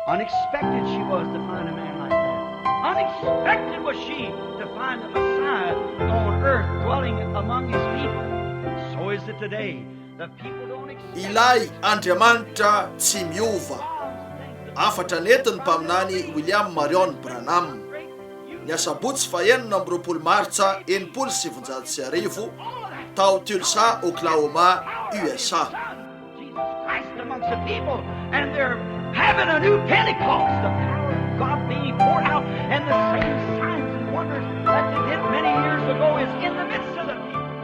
Unexpected she was to find a man like that. Unexpected was she to find the Messiah on earth dwelling among his people. So is it today. The people don't expect. Ilay Andriamanitra tsy miova. Afatra netiny mpaminany William Marion Branham. Ny asabotsy 9 Martsa 1709 tao Tulsa, Oklahoma, USA. Jesus Christ amongst the people, and they're having a new Pentecost, the power of God being poured out, and the same signs and wonders that they did many years ago is in the midst of the people.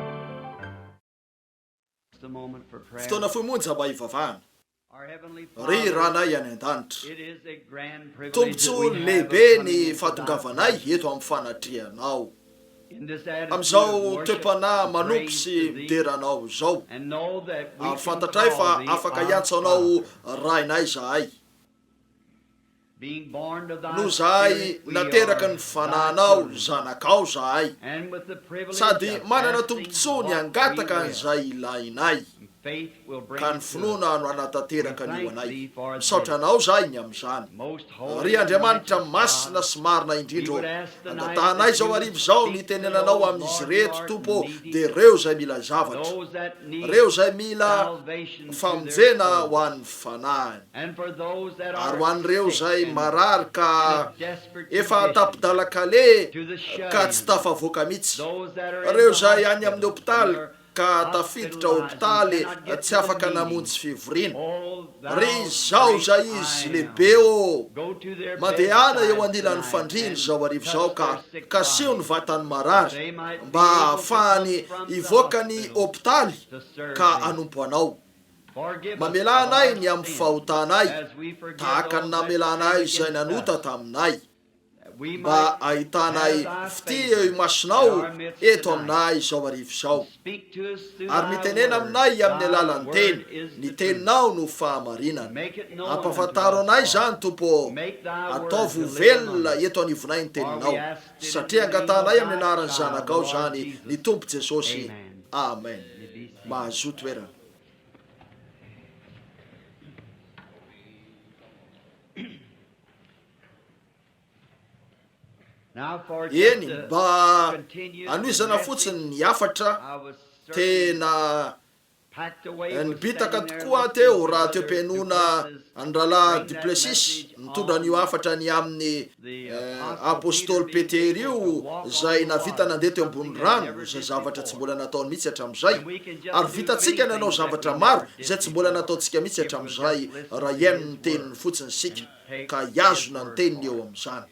Just a moment for prayer. Fotoana foimonja mba hivavahana. Our Heavenly Ry Father, ranay any an-danitra. it is a grand privilege that Tombotsoa we have lehibe of ny coming to fahatongavanay thy eto amin'ny fanatrianao. in this attitude Amin'izao of worship, toe-panahy manompy praise sy to thee, mideranao zao. and know that we Ary can fantatray fa call thee afaka our hiantso anao Father. rainay zahay. Being born of thy No zahay Spirit, we nateraky are ny thy fananao children. zanakao zahay. And with the privilege Sady of manana asking tombotsoa ny what angataka we will, an'izay ilainay. faith will bring Ka ny it to us. finoana no anatateraka We anio thank anay. thee for Misaotra this. anao zahay ny amin'izany. Most holy Ry Andriamanitra and righteous masina God, sy marina we indrindro. would ask tonight Andatanay that zao you arivo would zao speak ny to tenenanao those, amin'izy Lord, reto who are Tompo, needy, dia reo zay mila zavatra. those that need Reo zay mila salvation to their famonjena souls. ho an'ny fanahiny. And for those that Ary are ho an'ireo sick zay and marary in ka a desperate efa condition, tapidalakale to the ka tsy shut-ins, tafavoaka mihitsy. those that are in Reo the zay any hospital, amin'ny hopitaly who are ka tafiditra hopitaly hospitalized and cannot get tsy to a afaka meeting. namonjy fivoriana. Oh, thou Ry zao great zay I izy am. lehibe o. Go to their Mandehana eo bedside andilan'ny tonight fandriny and zao arivo touch zao ka their sick kaseo ny body. vatany marary They might be mba able to ahafahany come from the ivoaka ny hospital hopitaly to serve ka thee. anompo anao. Forgive us Mamela of anay our ny amin'ny sins, fahotanay as we forgive tahaka ny those that namela sin anay izay against nanota us, taminay. that we Mba might ahitanay have thy fity favor eo imasonao in our midst eto tonight. aminay zao arivo zao. Speak to us through Ary thy mitenena word. aminay amin'ny Thy alalan'ny word teny. is Ny the truth. teninao no fahamarinana. Make it known Ampafantaro unto anay us, zany Lord. Tompo. Make thy Ataovy word to live velona among us. eto anivonay ny For teninao. we ask it in Satria the name angatanay of amin'ny thy anaran'ny child, zanakao Lord zany Jesus. ny Tompo Jesosy. Amen. Amen. You be seated. Mahazo toerana. Now for just Eny to mba continue the anoizana message, fotsiny ny afatra I was certainly tena packed away ny with bitaka standing there tokoa listening teo to raha Brother teo ampianona Duplessis andrala bring that Duplessis message mitondra an'io on afatra ny amin'ny the apôstôly Peter Petera being io able to walk zay on the navita water, nandeha teo something ambony that rano never zay did zavatra tsy before. mbola nataony mihitsy hatram'izay. And we can just Ary do vitantsika many nanao things that zavatra we maro never did zay tsy mbola before. nataontsika mihitsy If we'll hatram'izay just listen raha to iaino ny his teniny word fotsiny sika and take ka his iazona ny word teniny for eo it. amin'izany.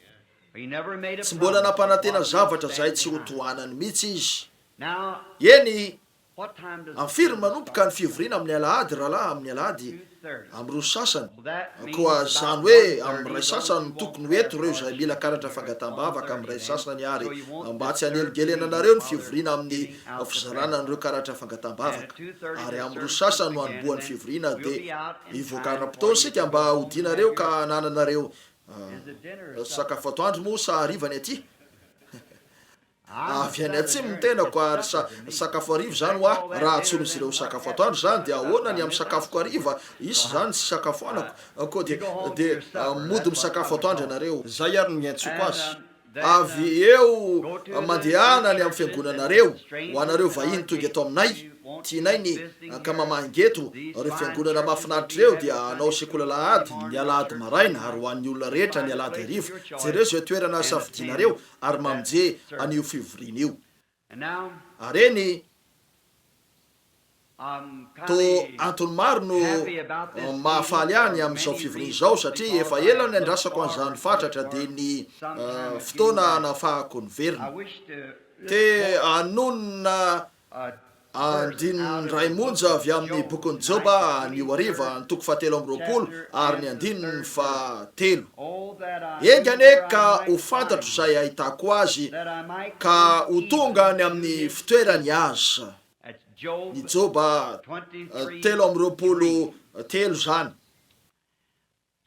He never made a Tsy mbola promise nampanantena that zavatra wasn't zay tsy stand ho behind. tohanany mihitsy izy. Now, Eny what time does amin'ny the firy service manomboka ny start? fivoriana amin'ny alahady rahalahy amin'ny alahady 2:30. amin'ny roa sasany. Well, that means Koa about zany hoe 1:30, amin'ny ray those sasany who tokony won't hoeto reo press zay on mila should karatra be here at fangatambavaka 1:30 amin'ny ray then. sasany ary So you won't mba tsy disturb haneligelena the anareo ny meeting fivoriana while amin'ny they're giving out the fizarana an'ireo karatra And fangatambavaka. at 2:30 Ary the amin'ny roa service sasany no will begin, hanombohan'ny and fivoriana we'll be dia out in ivokana time mpitaona for you sika to mba go home and hodianareo have ka your- hananareo Is it dinner or supper? sakafo atoandro moa sa harivany aty. I'm Avy any atsimo Southern ny tenako It's ary supper to me. sakafo hariva zany ho All a that raha dinner atsono izy then ireo what sakafo happened atoandro zany to dia supper? ahoana ny I amin'ny miss sakafoko out. hariva isy zany sy sakafo anako koa You go home to dia your supper. mody That's what misakafo supper atoandro calls. ianareo zay ary no miantsoko And, azy. then, Avy eo go to the mandehana ny amin'ny churches fiangonanareo and strangers ho anareo that are vahiny tonga eto gates. aminay You won't tianay be ny visiting ka here. mamangeto These reo fine fiangonana churches mahafinaritra will reo be dia having anao Sunday sekola school, lahady Sunday morning, ny alahady church maraina Sunday ary night. ho an'ny olona You rehetra find ny a alahady place of hariva your choice jereo zay toerana and safidinareo attend ary that mamije service. an'io fivoriana io. And now, Ary eny I'm to kind antony maro no happy about this mahafaly meeting any for amin'izao many fivoriana reasons, zao satria efa because ela ny I andrasako look an'izany forward to fatratra it dia for ny sometime a few fotoana months. nafahako ny I verina wish to te anonona a andininy ray monja avy amin'ny bokin'ny Joba ny hariva ny toko fahatelo amby roapolo ary ny andininy fahatelo. Oh, that I Enga knew ane where ka I ho might fantatro find, zay ahitako azy that I might ka come ho tonga any even amin'ny to his fitoerany aza. That's Job Ny Joba 23:3. telo amby roapolo telo zany.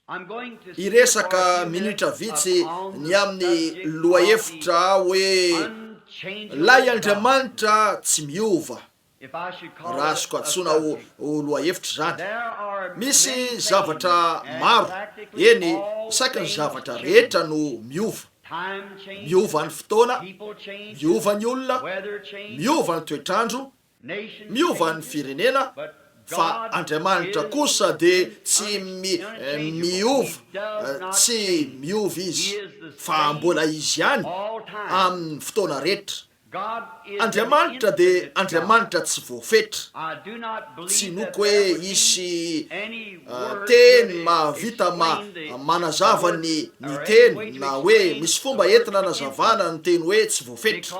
I'm going to speak for Iresaka a few minitra minutes vitsy upon ny the amin'ny subject loha of hevitra hoe the unchangeable lay God. Andriamanitra tsy miova. raha azoko antsoina ho loahevitra zany. Misy zavatra maro, eny saky ny zavatra rehetra no miova. Miova ny fotoana, miova ny olona, miova ny toetrandro, miova ny firenena, fa Andriamanitra kosa de tsy miova, tsy miova izy, fa mbola izy ihany amin'ny fotoana rehetra. Andriamanitra de Andriamanitra tsy voafetra, tsy noko hoe isy teny mahavita manazava ny teny, na hoe misy fomba entina nazavana ny teny hoe tsy voafetra.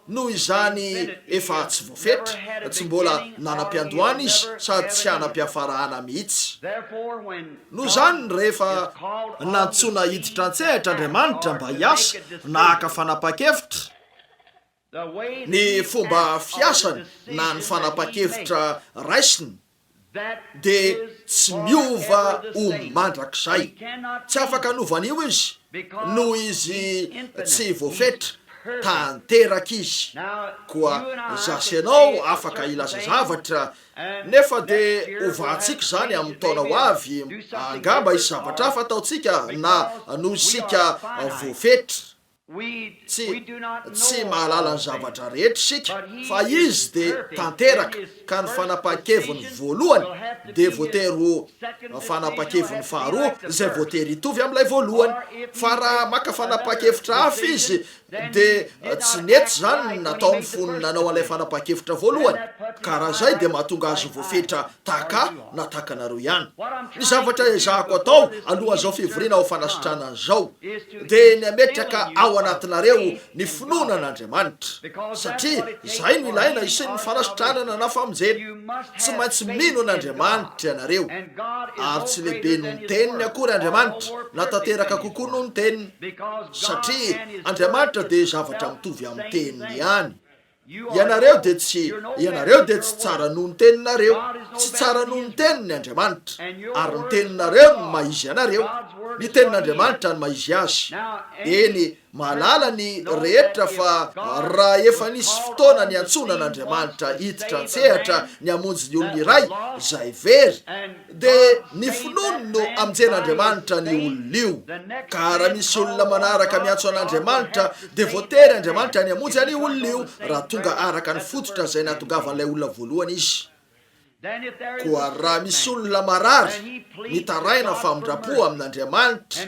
Noho izany efa tsy voafetra, tsy mbola nanam-piandohana izy sady tsy hanam-piafarahana mihitsy. Noho izany rehefa nantsona hiditra an-tsehatra Andriamanitra mba hiasa nahaka fanapa-kevitra, ny fomba fiasany na ny fanapa-kevitra raisiny de tsy miova ho mandrakizay. Tsy afaka hanovan'io izy noho izy tsy voafetra, tanteraka izy. Koa zasy ianao afaka ilaza zavatra, nefa de ovantsika zany amin'ny taona ho avy, angamba isy zavatra hafa ataotsika na noho isika voafetra. Tsy mahalala ny zavatra rehetra sika, fa izy de tanteraka, ka ny fanapa-keviny voalohany de voatery ho fanapa-keviny faharoa zay voatery hitovy amin'ilay voalohany. Fa raha maka fanapa-kevitra hafa izy de tsy nety zany nataony fony nanao an'ilay fanapa-kevitra voalohany, ka raha zay de mahatonga azy voafetra taka na takanareo ihany. Ny zavatra ezahako atao alohan'izao fivoriana ao fanasitrana an'izao de ny ametraka ao anatinareo ny finoanan'Andriamanitra, satria zay no ilaina isin'ny fanasitranana na famonjena. Tsy maintsy mino an'Andriamanitra ianareo, ary tsy lehibe noho ny teniny akory Andriamanitra, na tanteraka kokoa noho ny teniny, satria Andriamanitra de zavatra mitovy amin'ny teniny ihany. Ianareo de tsy tsara noho ny teninareo, tsy tsara noho ny teniny Andriamanitra, ary ny teninareo no maizy anareo, ny tenin'Andriamanitra no maizy azy. Eny mahalala ny rehetra, fa raha efa nisy fotoana ny antsona n'Andriamanitra hiditra an-tsehatra ny hamonjy ny olona iray zay very, de ny finoany no amonjen'Andriamanitra ny olona io. Ka raha misy olona manaraka miantso an'Andriamanitra de voatery Andriamanitra ny hamonjy any olona io, raha tonga araka ny fototra zay nahatongavan'ilay olona voalohany izy. Koa raha misy olona marary mitaraina famindrapo amin'Andriamanitra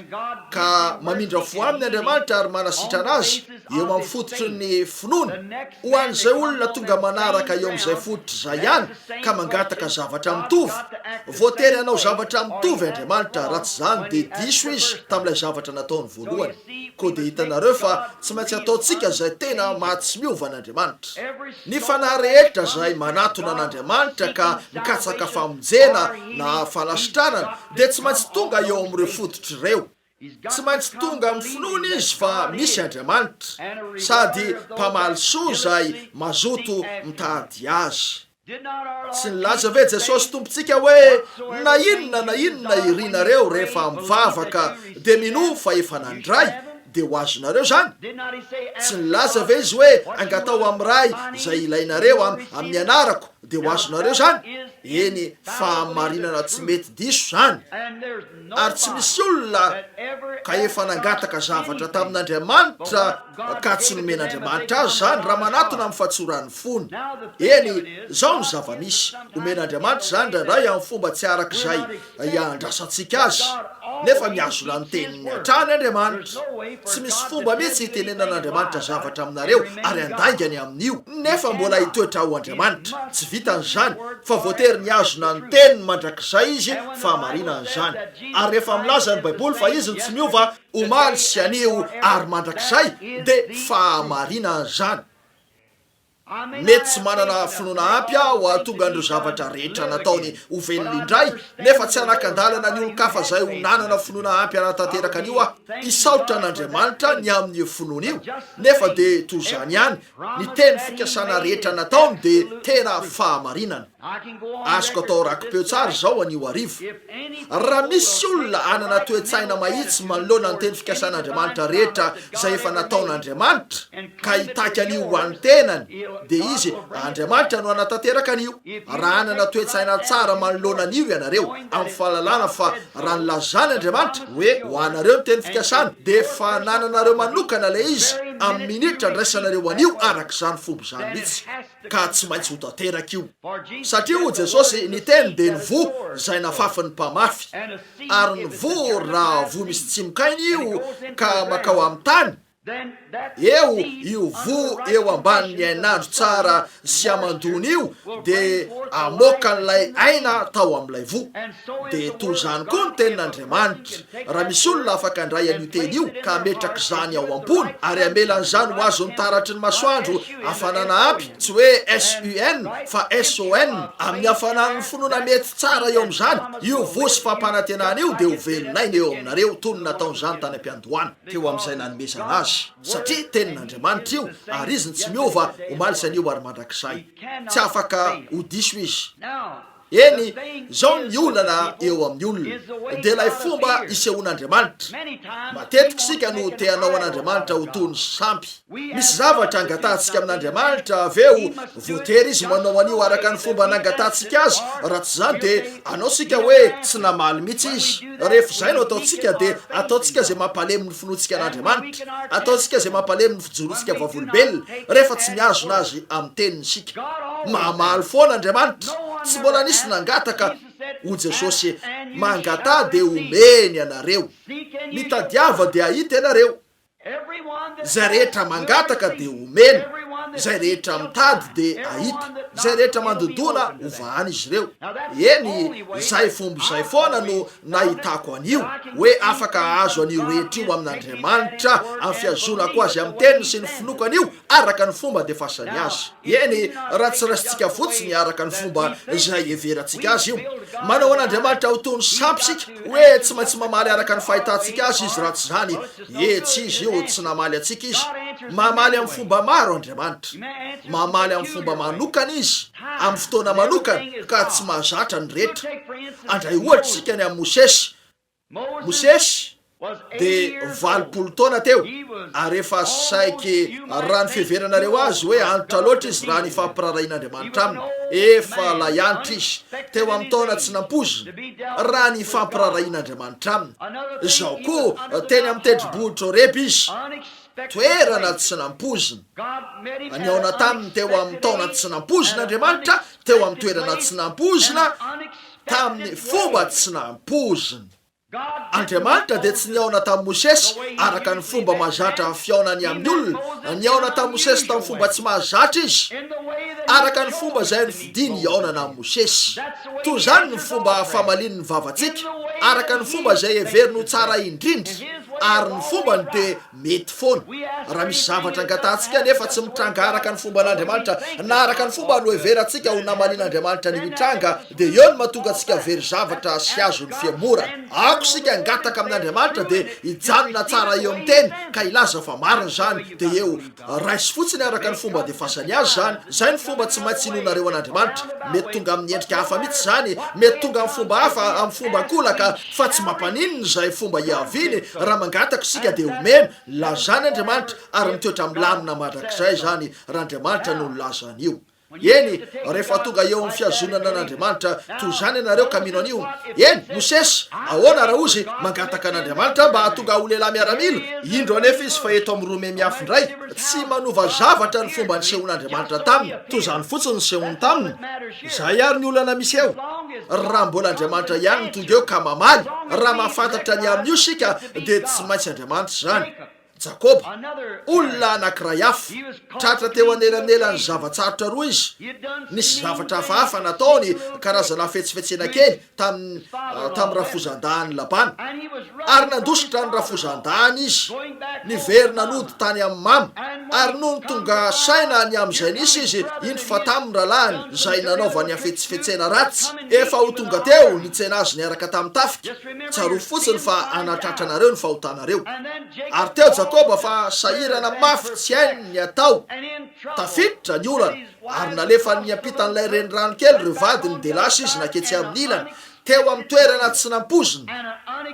ka mamindra fo amin'ny Andriamanitra ary manasitra anazy eo amin'ny fototry ny finoana, ho an'izay olona tonga manaraka eo amin'izay fototra zay ihany ka mangataka zavatra mitovy, voatery hanao zavatra mitovy Andriamanitra, raha tsy zany de diso izy tamin'ilay zavatra nataony voalohany. Koa de hitanareo fa tsy maintsy ataontsika zay tena mahatsy miova n'Andriamanitra. Ny fanahy rehetra zay manatona an'Andriamanitra ka mikatsaka famonjena na falasitranana de tsy maintsy tonga eo amin'ireo fototry ireo. Tsy maintsy tonga amin'ny finoana izy fa misy Andriamanitra, sady mpamaly soa zay mazoto mitady azy. Tsy nilaza ve Jesosy tompontsika hoe na inona irinareo rehefa mivavaka de mino fa efa nandray de ho azonareo zany? Tsy nilaza ve izy hoe angatao amin'ny ray zay ilainareo amin'ny anarako de ho azonareo zany? Eny fahamarinana tsy mety diso zany. Ary tsy misy olona ka efa nangataka zavatra tamin'Andriamanitra ka tsy nomen'Andriamanitra azy zany raha manatona amin'ny fahatsoran'ny fony. Eny, zao ny zava-misy, omen'Andriamanitra zany raindray amin'ny fomba tsy arak'izay iandrasantsika azy, nefa miazona ny teniny hatrany Andriamanitra. Tsy misy fomba mihitsy hitenenan'Andriamanitra zavatra aminareo ary andaingany amin'io, nefa mbola hitoetra ho Andriamanitra. Tsy vitan'izany, fa voatery niazona ny teniny mandrakizay izy fa marinan'izany. Ary rehefa milaza ny Baiboly fa izy tsy miova, omaly sy anio ary mandrakizay de fa marinan'izany. Mety tsy manana finoana ampy aho ahatonga an'ireo zavatra rehetra nataony ho velona indray, nefa tsy anakan-dalana ny olon-kafa zay ho nanana finoana ampy anatanteraka an'io aho. Isaotra n'Andriamanitra ny amin'ny finoana io, nefa de toy izany ihany, ny teny fikasana rehetra nataony de tena fahamarinana. Azoko atao rakim-peo tsara zao anio arivo. Raha misy olona anana toe-tsaina mahitsy manoloana ny teny fikasan'Andriamanitra rehetra zay efa nataon'Andriamanitra ka hitaky an'io ho an'ny tenany, dia izy Andriamanitra no anatanteraka an'io. Raha anana toetsaina tsara manoloana an'io ianareo amin'ny fahalalana fa raha nilazany Andriamanitra hoe ho anareo ny teny fikasana dia fa nananareo manokana ilay izy amin'ny minitra ndraisanareo an'io arak'izany fomba izany mihitsy ka tsy maintsy ho tanteraka io. Satria ho Jesosy ny teny dia ny vo izay nafafin'ny mpamafy, ary ny vo raha vo misy tsimokainy io ka makao amin'ny tany, eo io vo eo ambanin'ny ainandro tsara sy amandony io dia amoaka n'ilay aina tao amin'ilay vo. Dia toy izany koa ny tenin'Andriamanitra. Raha misy olona afaka handray an'io teny io ka ametraka izany ao ambony ary amelan'izany ho azo ny taratry ny masoandro hafanana ampy, tsy hoe SUN fa SON, amin'ny hafanan'ny finoana mety tsara eo amin'izany, io vo sy fampanantenana io dia ho velonaina eo aminareo toy ny nataon'izany tany am-piandohana teo amin'izay nanomezana azy. Satria tenin'Andriamanitra io ary izy tsy miova ho malisany io ary mandrakizay, tsy afaka ho diso izy. Eny zao ny olana eo amin'ny olona dia ilay fomba isehoan'Andriamanitra. Matetika sika no te hanao an'Andriamanitra ho toy ny sampy. Misy zavatra angatantsika amin'Andriamanitra aveo voatery izy manao an'io araka ny fomba nangatantsika azy. Raha tsy izany dia anao sika hoe tsy namaly mihitsy izy. Rehefa izay no ataontsika dia ataontsika izay mampalemy ny finoantsika an'Andriamanitra, ataontsika izay mampalemy ny fijoroantsika vavolombelona rehefa tsy miazona azy amin'ny teniny sika. Mamaly foana Andriamanitra, tsy mbola nisy nangataka ho Jesosy mangata dia omeny anareo, mitadiava dia ahita ianareo. Zay rehetra mangataka dia omeny, zay rehetra mitady dia ahita, zay rehetra mandodona ovahany izy ireo. Eny zay fomba izay foana no nahitako an'io hoe afaka azo an'io rehetra io amin'Andriamanitra amin'ny fiazonako azy amin'ny teniny sy ny finokany io araka ny fomba defasany azy. Eny raha tsy raisitsika fotsiny araka ny fomba izay everantsika azy io. Manao an'Andriamanitra ho toy ny sampy sika hoe tsy maintsy mamaly araka ny fahitantsika azy izy, raha tsy izany tsy izy io tsy namaly antsika izy. Mamaly amin'ny fomba maro Andriamanitra, mamaly amin'ny fomba manokana izy amin'ny fotoana manokana ka tsy mahazatra ny rehetra. Andray ohatra sika ny amin'ny Mosesy dia 80 taona teo ary efa saiky raha ny fiheveranareo azy hoe antitra loatra izy raha ny fampirarain'Andriamanitra aminy. Efa layanitra izy teo amin'ny taona tsy nampozina raha ny fampirarain'Andriamanitra aminy. Izao koa teny amin'ny tendrombohitra Horeba izy, toerana tsy nampozina. Aniaona taminy teo amin'ny taona tsy nampozin'Andriamanitra, teo amin'ny toerana tsy nampozina, tamin'ny fomba tsy nampozina. Andriamanitra dia tsy niaona tamin'ny Mosesy araka ny fomba mahazatra fiaonany amin'ny olona. Niaona tamin'ny Mosesy tamin'ny fomba tsy mahazatra izy, araka ny fomba izay nifidiny iaonana amin'ny Mosesy. Toy izany ny fomba famaliny ny vavantsika, araka ny fomba izay heveriny ho tsara indrindra, ary ny fombany dia mety foana. Raha misy zavatra angatantsika nefa tsy mitranga araka ny fomba n'Andriamanitra na araka ny fomba no heverantsika ho namalian'Andriamanitra ny mitranga, dia eo no mahatonga antsika very zavatra sy azo ny fiamorana. Ako sika angataka amin'Andriamanitra dia hijanona tsara eo amin'ny teny ka ilaza fa marina izany dia eo raisy fotsiny araka ny fomba defasany azy zany. Zay ny fomba tsy maintsy inonareo an'Andriamanitra. Mety tonga amin'ny endrika hafa mihitsy zany, mety tonga amin'ny fomba hafa amin'ny fomba kolaka, fa tsy mampaninona izay fomba hiaviny. Raha mangataka sika dia omena lazany Andriamanitra ary mitoetra milamina mandrakizay zany raha Andriamanitra no lazany io. Eny rehefa tonga eo amin'ny fiazonana an'Andriamanitra toy izany ianareo ka mino an'io. Eny Mosesy ahoana raha ozy mangataka an'Andriamanitra mba hahatonga ho lehilahy miaramila, indro anefa izy fa eto amin'ny Rome miafindray, tsy manova zavatra ny fomba nisehoan'Andriamanitra taminy. Toy izany fotsiny nisehony taminy. Izay ary ny olana misy eo. Raha mbola Andriamanitra ihany tonga eo ka mamaly, raha mahafantatra ny amin'io sika dia tsy maintsy Andriamanitra izany. Jakoba, olona anankiray hafa, tratra teo anelanelany zavatsarotra roa izy. Nisy zavatra hafahafa nataony, karazana fetsifetsena kely tamin'ny rafozan-dahany Labana, ary nandositra ny rafozan-dahany izy, niverina nody tany amin'ny mama, ary noho ny tonga saina ny amin'izay nisy izy, indro fa tamin'ny rahalahy izay nanaovany afetsifetsena ratsy, efa ho tonga teo nitsena azy niaraka tamin'ny tafika. Tsaro fotsiny fa anatratranareo ny fahotanareo. Ary teo Jakoba fa sahirana mafy tsy hainy ny atao, tafiditra ny olana ary nalefa ny ampitan'ilay renirano kely ireo vadiny dia lasa izy naketsy amin'ny ilana teo amin'ny toerana tsy nampozina.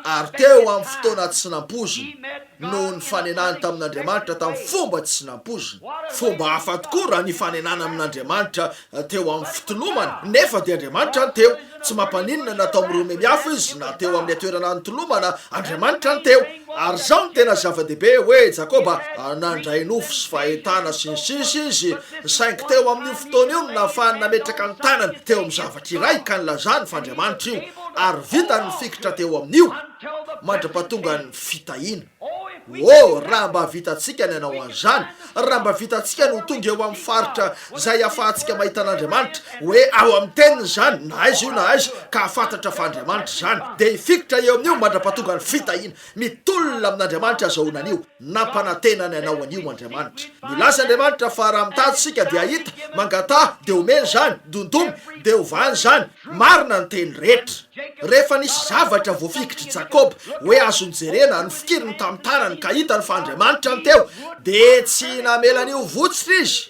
ary teo amin'ny fotoana tsy nampozina no ny fanenany tamin'Andriamanitra tamin'ny fomba tsy nampozina. Fomba hafa tokoa raha ny fanenana amin'Andriamanitra teo amin'ny fitolomana, nefa dia Andriamanitra ny teo, tsy mampaninona natao mirome miafo izy na teo amin'ny toerana nitolomana, Andriamanitra ny teo. Ary zao ny tena zava-dehibe hoe Jakoba nandray nofo sy fahitana sy ny sisa izy, saingy teo amin'ny fotoana io nahafahany nametraka ny tanany teo amin'ny zavatra iray ka nilazany fa Andriamanitra io, ary vita ny fikitra teo amin'io mandrapahatonga ny fitahiana. Raha mba vitantsika ny anao an'izany, raha mba vitantsika no tonga eo amin'ny faritra zay ahafahantsika mahita an'Andriamanitra hoe ao amin'ny teniny zany na aiza io na aiza ka afantatra fa Andriamanitra zany, dia ifikitra eo amin'io mandrapahatonga ny fitahiana. Mitolona amin'Andriamanitra azahoana an'io, nampanantenany anao an'io Andriamanitra. Milaza Andriamanitra fa raha mitady sika dia ahita, mangatà dia omeny zany, dondomy dia ovany zany. Marina ny teny rehetra. Rehefa nisy zavatra voafikitry Jakoba hoe azony jerena, ny fikiriny tamin'ny tanany ka hitany fa Andriamanitra ny teo, dia tsy namelan'io votsitra izy.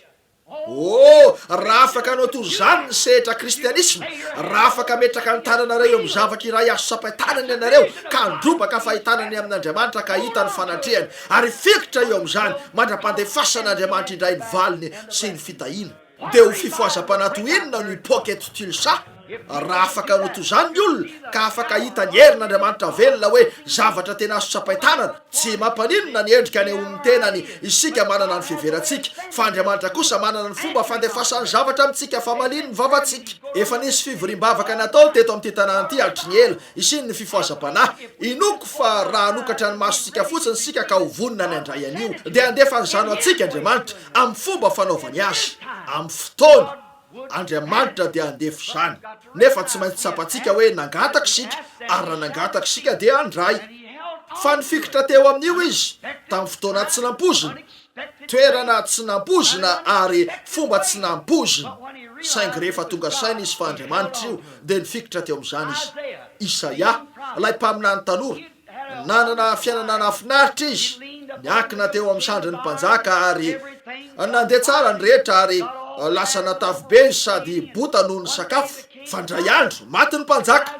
Raha afaka anao toy izany ny sehatra kristianisma, raha afaka metraka ny tananareo amin'ny zavatra iray azo sapahitanany ianareo ka androbaka fahitanany amin'Andriamanitra ka hitany fanatrehany, ary fikitra eo amin'izany mandra-pandefasan'Andriamanitra indray ny valiny sy ny fitahiana, dia ho fifoazam-panatoinona no hipoaka eto Tilsa. Raha afaka anao toy izany ny olona ka afaka hitany herin'Andriamanitra velona hoe zavatra tena azo sapahitanana, tsy mampaninona ny endrika ny amin'ny tenany isika manana ny fiheverantsika, fa Andriamanitra kosa manana ny fomba fandefasany zavatra amintsika fa maliny ny vavantsika. Efa nisy fivoriam-bavaka natao teto amin'ity tanàn'ity hatry ny ela, isiny ny fifoazam-panahy. Inoko fa raha hanokatra ny masontsika fotsiny sika ka ho vonona ny andray an'io, dia andefa ny zano antsika Andriamanitra amin'ny fomba fanaovany azy, amin'ny fotoana Andriamanitra dia andefy zany. Nefa tsy maintsy tsapantsika hoe nangataka sika, ary raha nangataka sika dia andray. Fa ny fikitra teo amin'io izy tamin'ny fotoana tsy nampozina, toerana tsy nampozina ary fomba tsy nampozina, saingy rehefa tonga saina izy fa Andriamanitra io dia ny fikitra teo amin'izany izy. Isaia, ilay mpaminany tanora, nanana fiainana nafinaritra izy, niankina teo amin'ny sandrin'ny mpanjaka ary nandeha tsara ny rehetra, ary lasa natavy be izy sady bota noho ny sakafo. Fandray andro maty ny mpanjaka,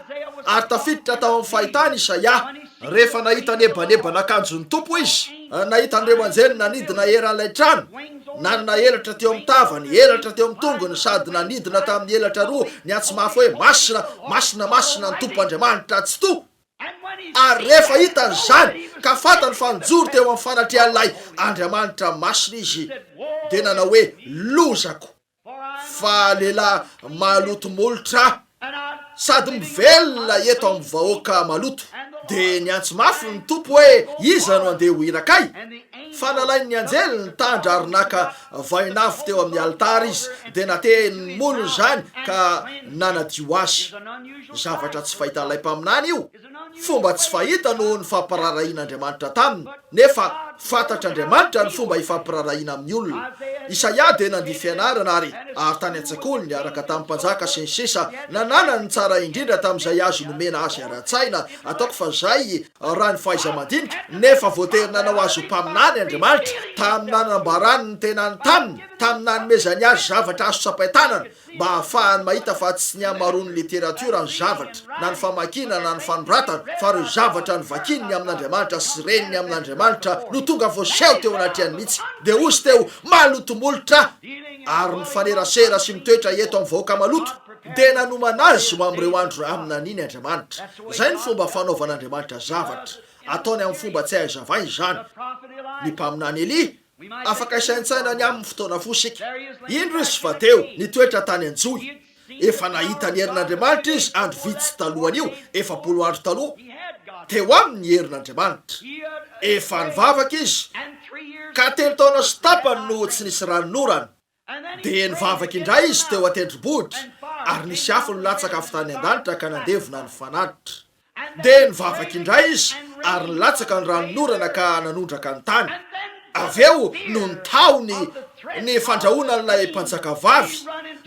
ary tafiditra tao amin'ny fahitany Isaia. Rehefa nahita nebanebana akanjon'ny tompo izy, nahita an'ireo anjely nanidina eran'ilay trano, nanana elatra teo amin'ny tavany, elatra teo amin'ny tongony, sady nanidina tamin'ny elatra roa, ny antso mafy hoe masina, masina, masina ny tompo Andriamanitra tsy to. Ary rehefa hitany zany ka fatany fa nijoro teo amin'ny fanatrehan'ilay Andriamanitra masina izy, dia nanao hoe lozako, fa lehilahy maloto molotra sady mivelona eto amin'ny vahoaka maloto. Dia ny antso mafy ny tompo hoe iza no andeha ho irakay, fa nalainy ny anjely ny tandra ary naka vainafo teo amin'ny alitara izy, dia nateny molony zany ka nanadio azy. Zavatra tsy fahitan'ilay mpaminany io, fomba tsy fahita noho ny fampararahin'Andriamanitra taminy, nefa fantatr'Andriamanitra ny fomba hifampirarahina amin'ny olona. Isaia dia nandihy fianarana ary tany an-tsakoly niaraka tamin'ny mpanjaka sy ny sisa, nanana ny tsara indrindra tamin'izay azo nomena azy ara-tsaina, ataoko fa zay raha ny fahaiza-mandinika, nefa voatery nanao azo mpaminany Andriamanitra tamin'ny nanambarany ny tenany taminy, tamin'ny nanomezany azy zavatra azo sapaitanana, mba ahafahany mahita fa tsy ny amaroan'ny literatiora ny zavatra, na ny famakina na ny fanoratana, fa reo zavatra ny vakininy amin'Andriamanitra sy reniny amin'Andriamanitra no tonga voaseho teo anatrehany mihitsy, dia ozy teo maloto molotra, ary ny fanerasera sy mitoetra eto amin'ny vahoaka maloto, dia nanomana azy ho amin'ireo andro aminan'iny Andriamanitra. Zay ny fomba fanaovan'Andriamanitra zavatra, ataony amin'ny fomba tsy ahazavainy zany. Ny mpaminany Eli afaka isaintsaina ny amin'ny fotoana fosika. Indro izy fa teo nitoetra tany an-joy, efa nahita ny herin'Andriamanitra izy andro vitsy talohan'io, 4 andro taloha, teo amin'ny herin'Andriamanitra. Efa nivavaka izy ka 3 taona sy tapany no tsy nisy ranonorana, dia nivavaka indray izy teo an-tendrombohitra, ary nisy afo no latsaka avy tany an-danitra ka nandevona ny fanatitra. Dia nivavaka indray izy ary nilatsaka ny ranonorana ka nanondraka ny tany. Aveo no nitaony ny fandrahonan'ilay mpanjaka vavy,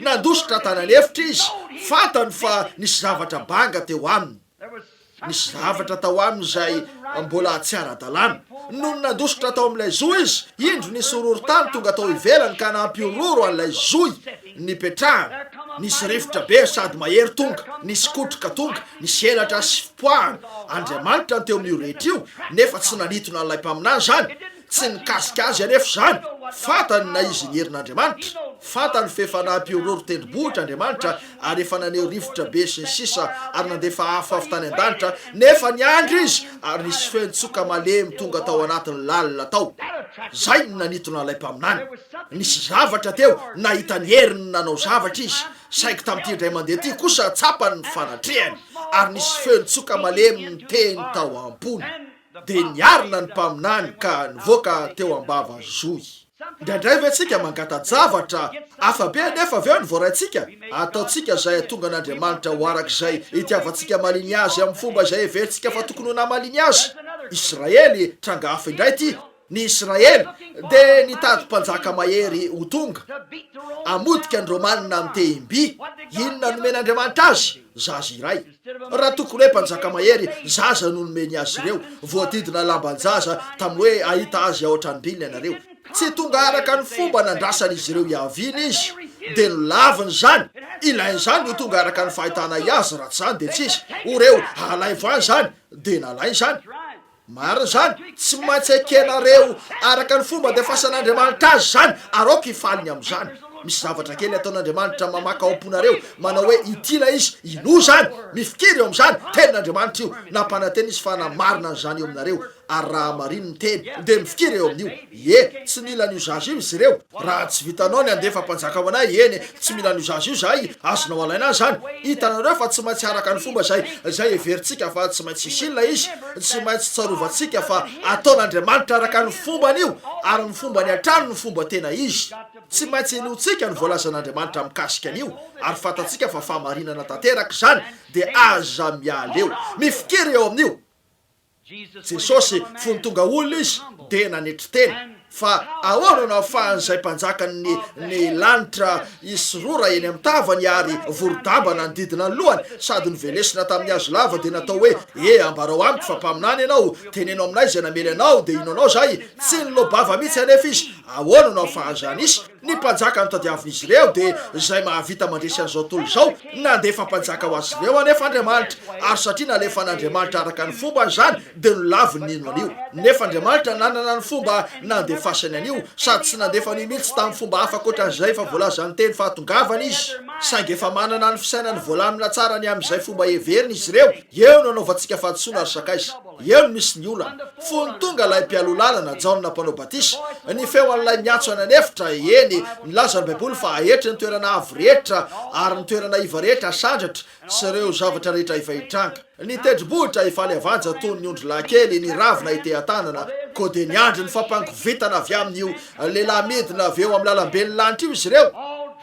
nandositra tanan'efitra izy, fantany fa nisy zavatra banga teo aminy, nisy zavatra tao aminy izay mbola tsy ara-dalàna. No nandositra tao amin'ilay zoy izy, indro nisy ororo tany tonga tao ivelany ka nampiororo an'ilay zoy nipetrahana. nisy rivotra be sady mahery tonga, nisy kotroka tonga, nisy elatra sy fipoahana. Andriamanitra ny teo amin'io rehetra io, nefa tsy nanitona an'ilay mpaminany zany, tsy nikasika azy anefa zany. Fatany na izy ny herin'Andriamanitra, fatany fefanaam-piororo tendrombohitra Andriamanitra, ary efa naneho rivotra be sy ny sisa ary nandefa afafy tany an-danitra, nefa niandry izy ary nisy fentsoka malemy tonga tao anatin'ny lalina tao. Zay ny nanitona an'ilay mpaminany. Nisy zavatra teo, nahita ny heriny nanao zavatra izy. Saika tamin'ity indray mandeha ty kosa tsapany ny fanatrehany, ary nisy fentsoka malemy ny teny tao ambony. De niarina ny mpaminany ka nivoaka teo ambava zoy. Indraindray ve tsika mangata zavatra hafa be nefa avy eo ny voaraintsika, ataotsika zay tonga an'Andriamanitra ho arak'izay itiavantsika maliny azy amin'ny fomba zay heveritsika fa tokony ho namaliny azy. Israely tranga hafa indray ty. Ny Israely de nitady mpanjaka mahery ho tonga amodika ny Romanina amin'ny tehimby. Inona nomen'Andriamanitra azy? Zaza iray. Raha tokony hoe mpanjaka mahery, zaza no nomeny azy ireo, voadidina lamban-jaza tamin'ny hoe ahita azy ao an-tranobily ianareo. Tsy tonga araka ny fomba nandrasan'izy ireo hiaviana izy, de no laviny zany. Ilainy zany no tonga araka ny fahitana azy, raha tsy zany de tsisy. Oreo alay voany zany, de nalainy zany. Marina zany, tsy maintsy ekenareo araka ny fomba defasan'Andriamanitra azy zany, aroka ifaliny amin'izany. Misy zavatra kely ataon'Andriamanitra mamaka aomponareo, manao hoe itina izy, ino zany, mifikiry eo amin'izany, tenin'Andriamanitra io, nampanantena izy fa namarina an'izany eo aminareo, ary raha mariny ny teny, de mifikiry eo amin'io. Tsy mila an'io zaza io izy ireo. Raha tsy vitanao ny andefa mpanjaka ho anay, eny, tsy mila an'io zaza io zay, azonao alaina zany. Hitanareo fa tsy maintsy araka ny fomba zay heveritsika fa tsy maintsy isilina izy, tsy maintsy tsarovantsika fa ataon'Andriamanitra araka ny fomban'io, ary ny fomba ny antrano ny fomba tena izy. Tsy maintsy inotsika ny voalazan'Andriamanitra mikasika an'io, ary fatatsika fa fahamarinana tanteraka zany, de aza miala eo. Mifikiry eo amin'io. Jesosy fony tonga olona izy, de nanetry teny. Fa ahoana no ahafahan'izay mpanjaka ny lanitra isorora eny amin'ny tavany ary vorodambana ny didina ny lohany, sady novelesina tamin'ny hazo lava de natao hoe ambarao amiko fa mpaminany ianao, tenenao aminay zay namely anao, de ino anao zay, tsy nilobava mihitsy anefa izy. Ahoana no ahafahan'izany izy? Ny mpanjaka notadiavin'izy ireo de zay mahavita mandresy an'izao tontolo zao, nandefa mpanjaka ho azy ireo anefa Andriamanitra, ary satria nalefa an'Andriamanitra araka ny fomba zany, de nolaviny nino an'io. Nefa Andriamanitra nanana ny fomba nandefasany an'io, sady tsy nandefa ny mihitsy tamin'ny fomba hafa akoatran'izay fa voalazany teny fahatongavany izy. Saingy efa manana ny fisainany voalamina tsara ny amin'izay fomba heveriny izy ireo. Eo no anaovantsika fahadisoana ary sakaiza. Eo no misy ny olana. Fony tonga lay mpialo lalana, Jaona mpanao batisa. Ny feo an'ilay miantso any anefitra, eny, milaza ny Baiboly fa ahetra ny toerana avo rehetra ary ny toerana iva rehetra sandratra sy ireo zavatra rehetra iva hitranga. Ny tendrombohitra ifaly avanja toy ny ondry lankely, ny ravina itehan-tanana, ko de niandry ny fampangovitana avy amin'io lehilahy midina avy eo amin'ny lalam-be ny lanitra io izy ireo.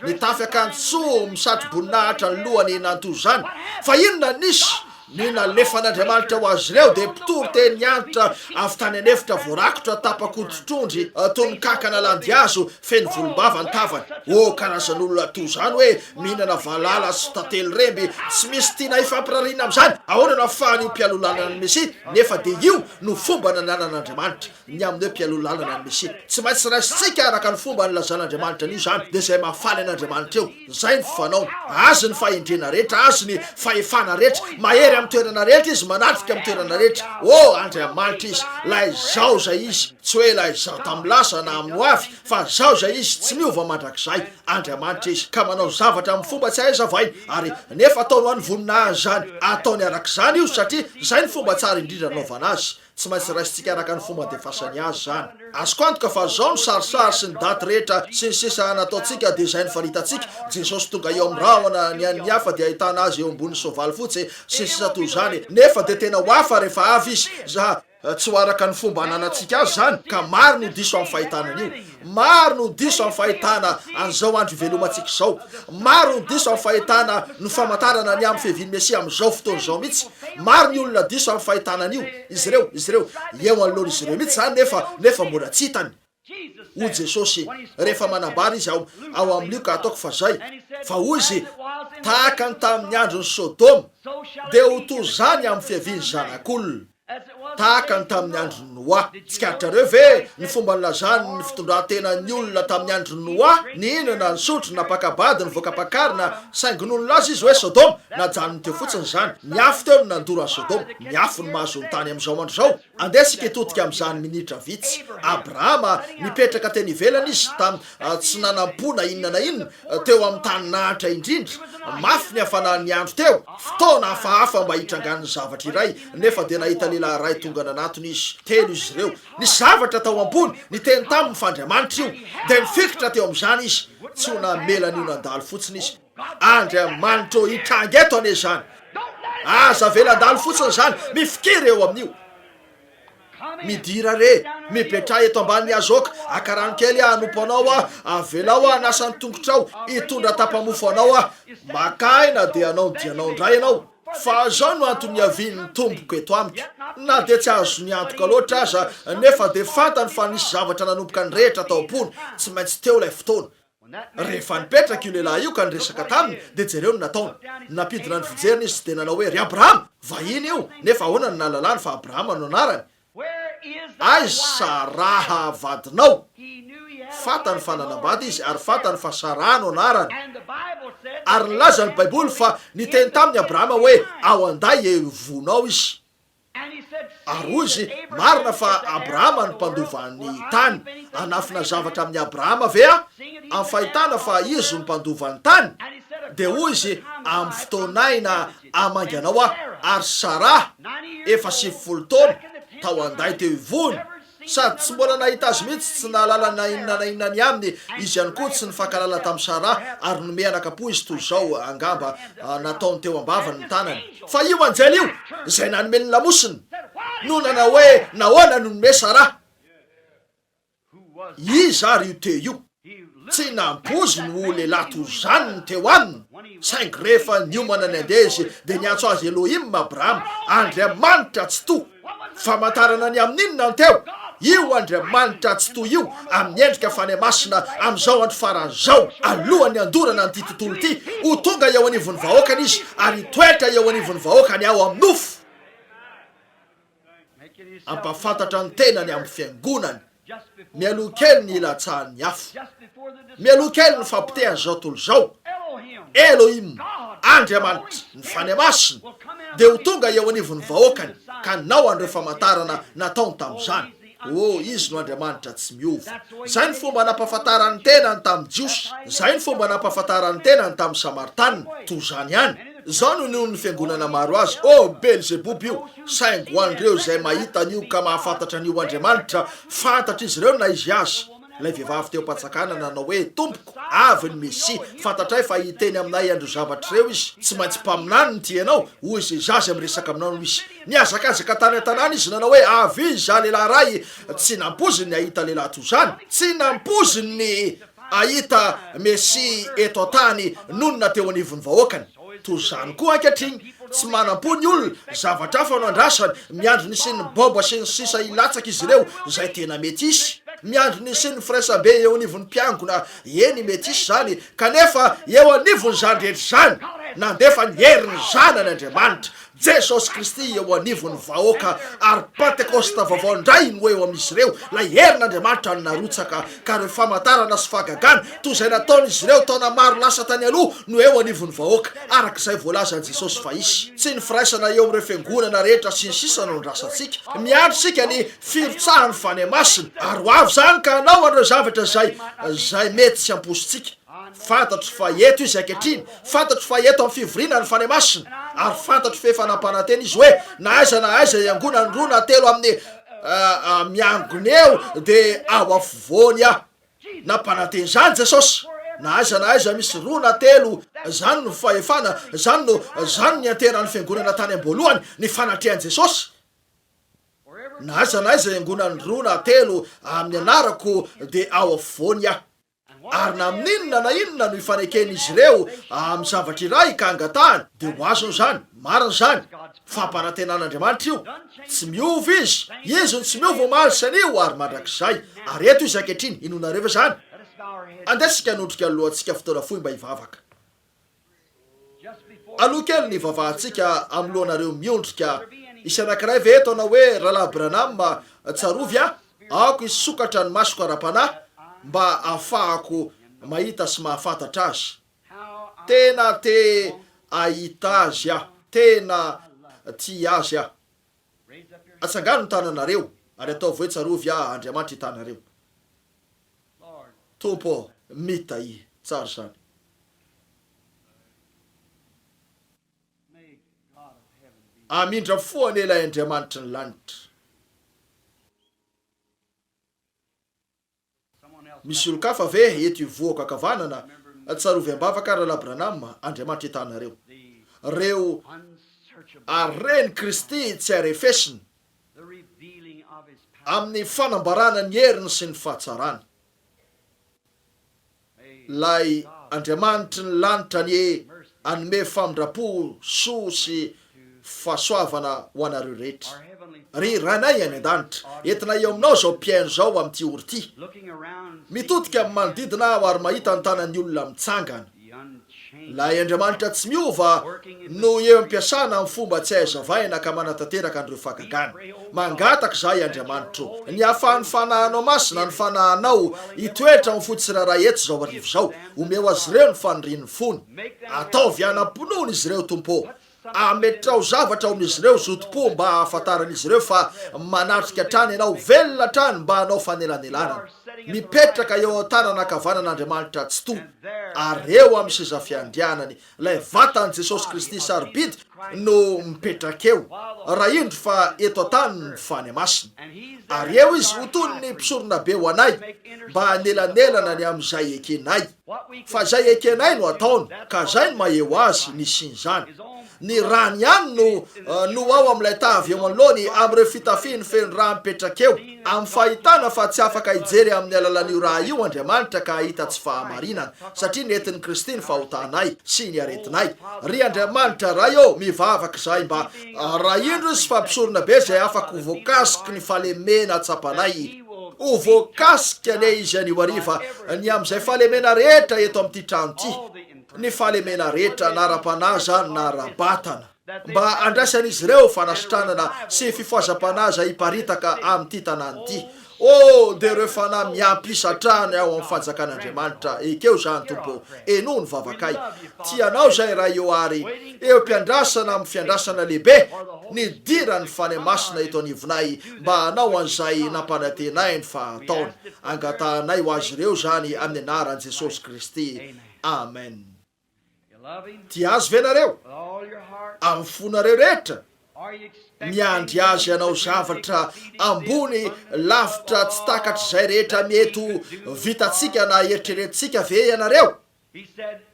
Nitafy akanjo misatro boninahitra ny lohany nantoy zany. Fa inona nisy? Ny nalefan'Andriamanitra ho azy ireo de mpitory teny nianitra avy tany anefitra voarakotra tapakototrondry toy ny kankana landiazo feno volombava ny tavany. Karazan'olona toy zany hoe mihinana valala sy tantely remby, tsy misy tiana ifampirariana amin'izany. Ahoana no ahafahany mpialo lalana ny Mesia? Nefa de io no fomba nanan'Andriamanitra, ny amin'ny hoe mpialo lalana ny Mesia. Tsy maintsy raisitsika araka ny fomba nilazan'Andriamanitra an'io zany, de zay mahafaly an'Andriamanitra eo. Zay ny fanao, azy ny fahendrena rehetra, azy ny fahefana rehetra, mahery amin'ny toerana rehetra izy, manatrika amin'ny toerana rehetra. Andriamanitra izy, lay zao zay izy, tsy hoe lay zao tamin'ny lasa na amin'ny hoavy, fa zao zay izy, tsy miova mandrakizay. Andriamanitra izy, ka manao zavatra amin'ny fomba tsy aiza vainy, ary nefa ataony ho an'ny voninahitra zany, ataony arak'izany io satria zay ny fomba tsara indrindra naovana azy. Tsy maintsy raisitsika araka ny fomba defasany azy zany. Azoko antoka fa zao ny sarisary sy ny daty rehetra sy ny sisa nataotsika de zay ny fahitatsika. Jesosy tonga eo amin'ny rahona ny an'ny hafa de ahitana azy eo ambony soavaly fotsy sy sisa toy zany, nefa de tena ho hafa rehefa avy izy. Tsy ho araka ny fomba ananatsika azy zany, ka maro no diso amin'ny fahitana an'io. Maro no diso amin'ny fahitana an'izao andro ivelomantsika zao. Maro no diso amin'ny fahitana no famantarana ny amin'ny fihevian'ny Mesia amin'izao fotoana zao mihitsy. Maro ny olona diso amin'ny fahitana an'io. Izy ireo eo anoloan'izy ireo mihitsy zany, nefa mbola tsy hitany. Hoy Jesosy rehefa manambara izy ao amin'io ka ataoko fa zay, fa hoy izy tahaka ny tamin'ny andron'ny Sodoma, de ho toy zany amin'ny fihevian'ny zanak'olona. tahaka ny tamin'ny andro Noa. Tsikaritra ve ny fomba nilazany ny fitondran-tenan'ny olona tamin'ny andro Noa, ny inana ny sotro napakabady ny voakapakarina saingy noho nilaza izy hoe Sodoma, najanony teo fotsiny zany. Miafo teo ny nandoro any Sodoma, miafo ny mahazo ny tany amin'izao andro zao. Andesika itotika amin'izany minitra vitsy. Abrahama nipetraka teny ivelany izy tsy nanampona inona na inona teo amin'ny tany nahitra indrindra. Mafy ny hafanan'ny andro teo, fotoana hafahafa mba hitrangany zavatra iray, nefa dia nahita lehilahy ray tonga nanatony izy. Telo izy ireo, ny zavatra tao ambony ny teny tamin'ny Fandriamanitra io, dia mifikitra teo amin'izany izy. Tsy ho namelana io nandalo fotsiny izy. Andriamanitra hitranga eto ane zany. Aza velan-dalo fotsiny zany, mifikiry eo amin'io. Midira re, mipetra eto ambany azoka, akarano kely anompo anao avelao nasany tongotrao, hitondra tapa-mofo anao makaina dia anao dianao indray ianao. Fa zao no antony avian'ny tomboko eto amiko. Na dia tsy azo ny antoka loatra aza, nefa dia fantany fa nisy zavatra nanomboka ny rehetra tao am-pony, tsy maintsy teo ilay fotoana. Rehefa nipetraka io lehilahy io ka niresaka taminy, dia jereo ny nataony. Napidina ny fijeriny izy dia nanao hoe ry Abrahama, vahiny io, nefa ahoana ny nalalany fa Abrahama no anarany. Aiza raha vadinao? Fantany fa nanambady izy ary fantany fa Sara no anarany. Ary nilaza ny Baiboly fa niteny tamin'ny Abrahama hoe ao anday vonao izy. Ary ozy marina fa Abrahama ny mpandovan'ny tany. Anafina zavatra amin'ny Abrahama vea amin'ny fahitana fa izy ny mpandovan'ny tany, dia ozy amin'ny fotoanaina amanganao ary Sara 70 taona tao anday teo ivony. Sady tsy mbola nahita azy mihitsy, tsy nahalala inona na inona ny aminy izy ihany koa tsy nifankalala tamin'ny Sara, ary nome anakapo izy toy zao angamba nataony teo ambavany ny tanany. Fa io anjely io izay nanome ny lamosiny no nanao hoe nahoana no nome Sara. Iza ary io teo io tsy nampozy no lehilahy toy zany ny teo aminy. Saingy rehefa niomana ny andeha izy dia niantso azy Elohim Abrahama, Andriamanitra tsy to. Famantarana ny amin'inona ny teo? Io Andriamanitra tsy to io amin'ny endrika fanemasina amin'izao andro faran'izao, alohan'ny andorana an'ity tontolo ity, ho tonga eo anivon'ny vahoakany izy ary toetra eo anivon'ny vahoakany ao amin'ny nofo. Ampafantatra ny tenany amin'ny fiangonany, mialoha kely ny ilatsahany afo, mialoha kely ny fampitehany zao tontolo zao. Elohim, Andriamanitra, ny fanemasina, dia ho tonga eo anivon'ny vahoakany ka nao an'ireo famantarana nataony tamin'izany. Izy no Andriamanitra tsy miova. Zay ny fomba nampahafantarany tenany tamin'ny Jiosy, zay ny fomba nampahafantarany tenany tamin'ny Samaritana, toy zany ihany. Zao no noho ny fiangonana maro azy, Belzebuby io, saingy ho an'ireo izay mahita an'io ka mahafantatra an'io Andriamanitra, fantatra izy ireo na izy azy. Ilay vehivavy teo Patsakana nanao hoe tompoko, avy ny Mesia, fantatray fa hiteny aminay andro zavatra ireo izy. Tsy maintsy mpaminany ny tianao, hoy izy zazy miresaka aminao no izy. Niazakazaka tany an-tanàna izy nanao hoe avy izy lehilahy ray, tsy nampoziny ny ahita lehilahy toy zany, tsy nampoziny ny ahita Mesia eto an-tany nonona teo anivon'ny vahoakany. Toy zany koa ankehitriny, tsy manam-po ny olona, zavatra hafa no andrasany, miandro ny sy ny boba sy ny sisa ilatsaka izy ireo, zay tena mety isy. Miandro ny sy ny firaisambe eo anivon'ny mpiangona, eny mety isy zany, kanefa eo anivony zany rehetra zany, nandefa ny herin'ny zanany Andriamanitra, Jesosy Kristy eo anivon'ny vahoaka, ary Pentekosta vaovao indray no eo amin'izy ireo, la herin'Andriamanitra ny narotsaka, ka reo famantarana sy fahagagana toy izay nataon'izy ireo taona maro lasa tany aloha no eo anivon'ny vahoaka, arak'izay voalazan'i Jesosy fa isy. Tsy ny firaisana eo amin'ireo fiangonana rehetra sy ny sisa no ndrasantsika, miandro sika ny firotsahan'ny fanemasina, ary ho avy zany ka hanao an'ireo zavatra zay mety sy ampositsika. Fantatro fa eto izy ankehitriny, fantatro fa eto amin'ny fivoriana ny fanemasina, ary fantatro fa efa nampananteny izy hoe na aiza iangona ny roa na telo amin'ny miangony eo dia ao afovoany nampananteny zany Jesosy. Na aiza misy roa na telo, zany no fahefana, zany ny anteran'ny fiangonana tany am-boalohany, ny fanatrehan'i Jesosy. Na aiza iangona ny roa na telo amin'ny anarako dia ao afovoany ary na amin'inona na inona no ifaneken'izy ireo amin'ny zavatra iray ka angatahany, dia ho azony zany, mariny zany. Fampanantenan'Andriamanitra io, tsy miova izy no tsy miova omaly san'io ary mandrakizay. Ary eto izy ankehitriny, inonareo zany. Andesika nodrika alohantsika fotoana fohy mba hivavaka. Aloha kely ny vavahantsika amin'ny lohanareo miondrika isy anankiray ve eto anao hoe rahalahy Branham tsarovy aako isokatra ny masoko ara-panahy mba ahafahako mahita sy mahafantatra azy. Tena te ahita azy tena ty azy atsangano ny tananareo ary atao hoe tsarovy Andriamanitra hitanareo. Tompo mita tsara zany. Amindra foana ilay Andriamanitra ny lanitra. Misy olo-kafa ve eto ivoaka kavanana tsarovy ambavaka rahalahy Branham Andriamanitra hitanareo. Reo areny Kristy tsy arefesiny amin'ny fanambarana ny heriny sy ny fahatsarana. Lay Andriamanitra ny lanitra ny anome famindrapo soa sy fahasoavana ho anareo rehetra. Ry ranay any an-danitra, entina eo aminao zao mpiaino zao amin'ity oro ity, mitodika amin'ny manodidina ary mahita ny tanan'ny olona mitsangana. Lay Andriamanitra tsy miova no eo ampiasana amin'ny fomba tsy aizavaina ka manatanteraka an'ireo fagagana. Mangataka zahay Andriamanitra, ny ahafahany fanahanao masina ny fanahanao hitoetra amin'ny fotsiraray eto zao arivo zao, omeo azy ireo ny fanirian'ny fony. Ataovy anam-ponoana izy ireo Tompo, ametrao zavatra ao amin'izy ireo zotom-po mba ahafantaran'izy ireo fa manatrika trany ianao velona trany mba hanao fanelanelana. Mipetraka eo tanana kavanan'Andriamanitra tsy to, ary eo amin'ny seza fiandrianany lay vatan'i Jesosy Kristy sarobidy no mipetraka eo, raha indro fa eto an-tany ny fany masina. Ary eo izy ho toy ny mpisorona be ho anay mba hanelanelana ny amin'izay ekenay. Fa zay ekenay no ataony ka zay no maheo azy ny sin'izany. Ny rany ihany no ao amin'ilay tavy eo anoloany amin'ireo fitafiny feno raha mipetraka eo, amin'ny fahitana fa tsy afaka hijery amin'ny alalan'io raha io Andriamanitra ka hita tsy fahamarinana, satria nentin'i Kristy ny fahotanay sy ny aretinay. Ry Andriamanitra raha eo mivavaka zahay mba raha indro izy fampisorona be zay afaka ho voakasiky ny fahalemena atsapanay, ho voakasika ane izy anio ariva ny amin'izay fahalemena rehetra eto amin'ity trano ity, ny fahalemena rehetra na ara-panaza na ara-batana, mba andraisan'izy ireo fanasitranana sy fifoazam-panaza hiparitaka amin'ity tanàna ity. De reo fanahy miampy isatrany ao amin'ny fanjakan'Andriamanitra ekeo zany Tompo, eno ny vavakay. Tianao zay raha eo ary eo mpiandrasana amin'ny fiandrasana lehibe ny dirany fany masina eto anivonay mba hanao an'izay nampanantenay ny fahataony. Angatanay ho azy ireo zany amin'ny anaran'i Jesosy Kristy. Amen. Tia azy ve nareo? Amin'ny fonareo rehetra miandry azy ianao zavatra ambony lavitra tsy takatra zay rehetra mieto vitatsika na eritreretintsika ve ianareo?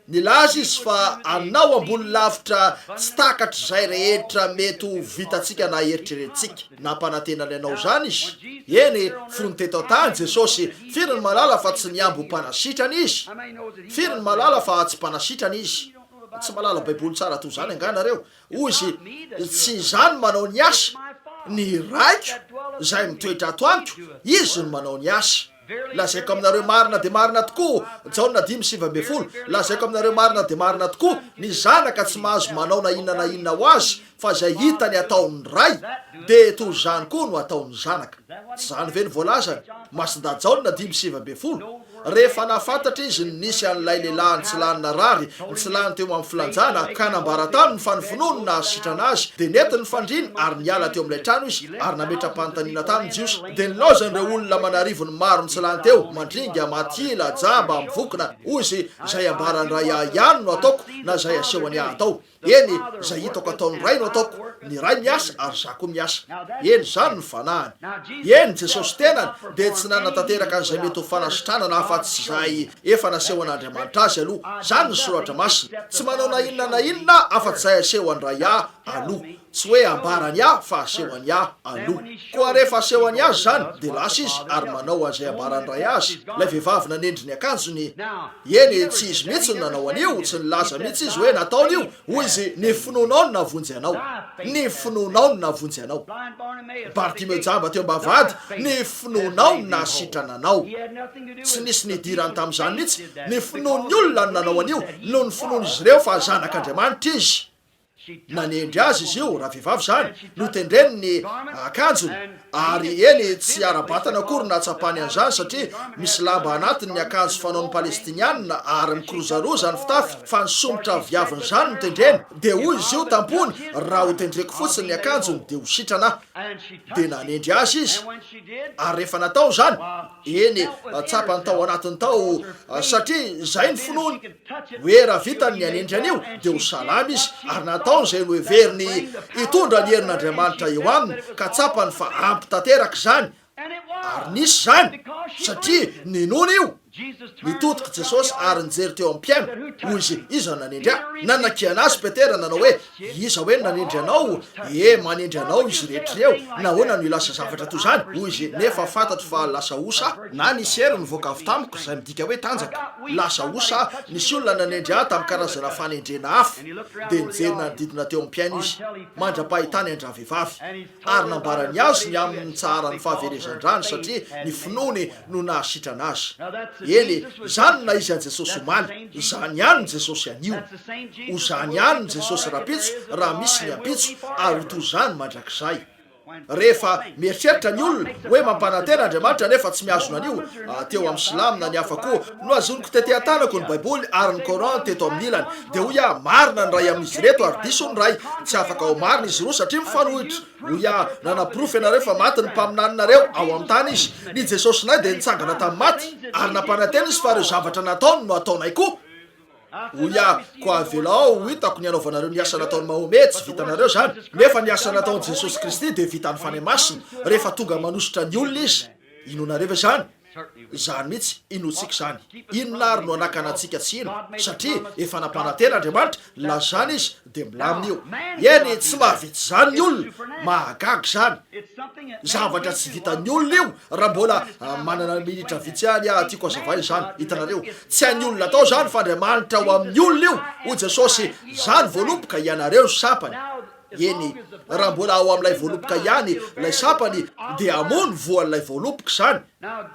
Nilaza izy fa anao ambony lavitra tsy takatra zay rehetra mety vitatsika na eritreretintsika. Nampanantenany anao zany izy. Eny fony teto tany Jesosy, firy ny malala fa tsy niambo mpanasitrany izy? Firy ny malala fa tsy mpanasitrany izy? Tsy malala baiboly tsara to zany anganareo. Ozy tsy zany manao ny asa, ny raiko zay mitoetra ato amiko, izy no manao ny asa. Lazaiko aminareo marina de marina tokoa, Jaona 5:20. Lazaiko aminareo marina de marina tokoa, ny zanaka tsy mahazo manao na inona ho azy fa zay hitany ataon'ny ray, de toy zany koa no ataon'ny zanaka. Tsy zany ve ny voalazany? Masinda Jaona 5:20. Rehefa nafantatra izy nisy an'ilay lehilahy tsy lanina rary, tsy lany teo amin'ny filanjana ka nambara taminy ny fanofinoany na sitrana azy, de nety ny fandriny ary niala teo amin'ilay trano izy ary nametra-panontaniana taminy Jiosy. De nilaozan'ireo olona manarivony maro ny tsy lany teo, mandringa, matila, jamba, mivokona, ozy zay ambarany ray ihany no ataoko na zay asehony atao. Eny zay hitako ataon'ny ray no ataoko, ny ray miasa ary za koa miasa. Eny zany ny fanahany. Eny Jesosy tenany de tsy nanatanteraka an'izay mety ho fanasitranana afa-tsy zay efa naseho an'Andriamanitra azy aloha. Zany ny soratra masina. Tsy manao na inona afa-tsy zay aseho any ray aloha. Tsy hoe ambarany fa asehoany aloha. Koa rehefa asehoany azy zany de lasa izy ary manao an'izay ambarany ray azy. Lay vehivavy nanendry ny akanjony, eny tsy izy mihitsy no nanao an'io, tsy nilaza mihitsy izy hoe nataony io. Hoy izy ny finoanao no navonjy anao, ny finoanao no navonjy anao. Bartimeo jamba teo ambavady, ny finoanao no nasitrana anao. Tsy nisy nidirany tamin'izany mihitsy, ny finoan'ny olona no nanao an'io, no ny finoan'izy ireo fa zanak'Andriamanitra izy. nanendry azy izy io raha vehivavy zany no tendreny ny akanjony ary eny tsy arabatana akory na tsapany an'izany satria misy lamba anatiny ny akanjo fanaon'ny palestinianina ary mikorozaroza ny fitafy fa nisomotra viaviny zany no tendreny de hoy izy io tampony raha ho tendreko fotsiny ny akanjony de ho sitrana de nanendry azy izy ary rehefa natao zany eny tsapany tao anatiny tao satria zay ny finoany hoe raha vitany ny anendry an'io de ho salamy izy ary nataony zay no heveriny hitondra ny herin'Andriamanitra eo aminy ka tsapany fa ampy tanteraka zany ary nisy zany satria ninona io mitotika Jesosy ary nijery teo amin'ny mpiaina hoy izy iza nanendry ahy nanakiana azy Petera nanao hoe iza hoe nanendry anao manendry anao izy rehetr'ireo nahoana no ilasa zavatra toy zany hoy izy nefa fantatro fa lasa osa na nisy hery nivoaka avy tamiko zay midika hoe tanjaka lasa osa nisy olona nanendry ahy tamin'ny karazana fanendrena hafa de nijery nanodidina teo amin'ny mpiaina izy mandra-pahitany andravehivavy ary nambarany azy ny amin'ny tsara ny fahaverezan-drany satria ny finoany no nahasitrana azy eny zany na izy an Jesosy omaly zany ihany ny Jesosy anio ho zany ihany ny Jesosy rapitso raha misy ny ampitso ary ho toy zany mandrakizay rehefa mieritreritra ny olona hoe mampanantena Andriamanitra nefa tsy mihazona an'io teo amin'ny silamo na ny hafa koa no azoniko teteh-tanako ny baiboly ary ny Coran teto amin'ny ilany de hoy a marina ny ray amin'izy reto ary diso ny ray tsy afaka ho marina izy roa satria mifanohitra hoy a nanaprofy ianareo fa maty ny mpaminaninareo ao amin'ny tany izy ny Jesosy nay de nitsangana tamin'ny maty ary nampanantena izy fa reo zavatra nataony no ataonay koa hoy a koa avelao hitako ny anaovanareo ny asa nataony Mahome tsy vitanareo zany nefa ny asa nataony Jesosy Kristy de vitany fanahy masina rehefa tonga manositra ny olona izy inonareo ve zany zany mihitsy inotsika zany inona ary no anakana antsika tsy ino satria efa nampanantena Andriamanitra lazany izy de milamina io eny tsy mahavitsy zany ny olona mahagaga zany zavatra tsy vitan'ny olona io raha mbola manana minitra vitsy any tiako azavay zany hitanareo tsy any olona atao zany fa Andriamanitra ho amin'ny olona io ho Jesosy zany voaloboka ianareo sapany eny raha mbola ao amin'ilay voaloboka ihany lay sapany de amono voan'ilay voaloboka zany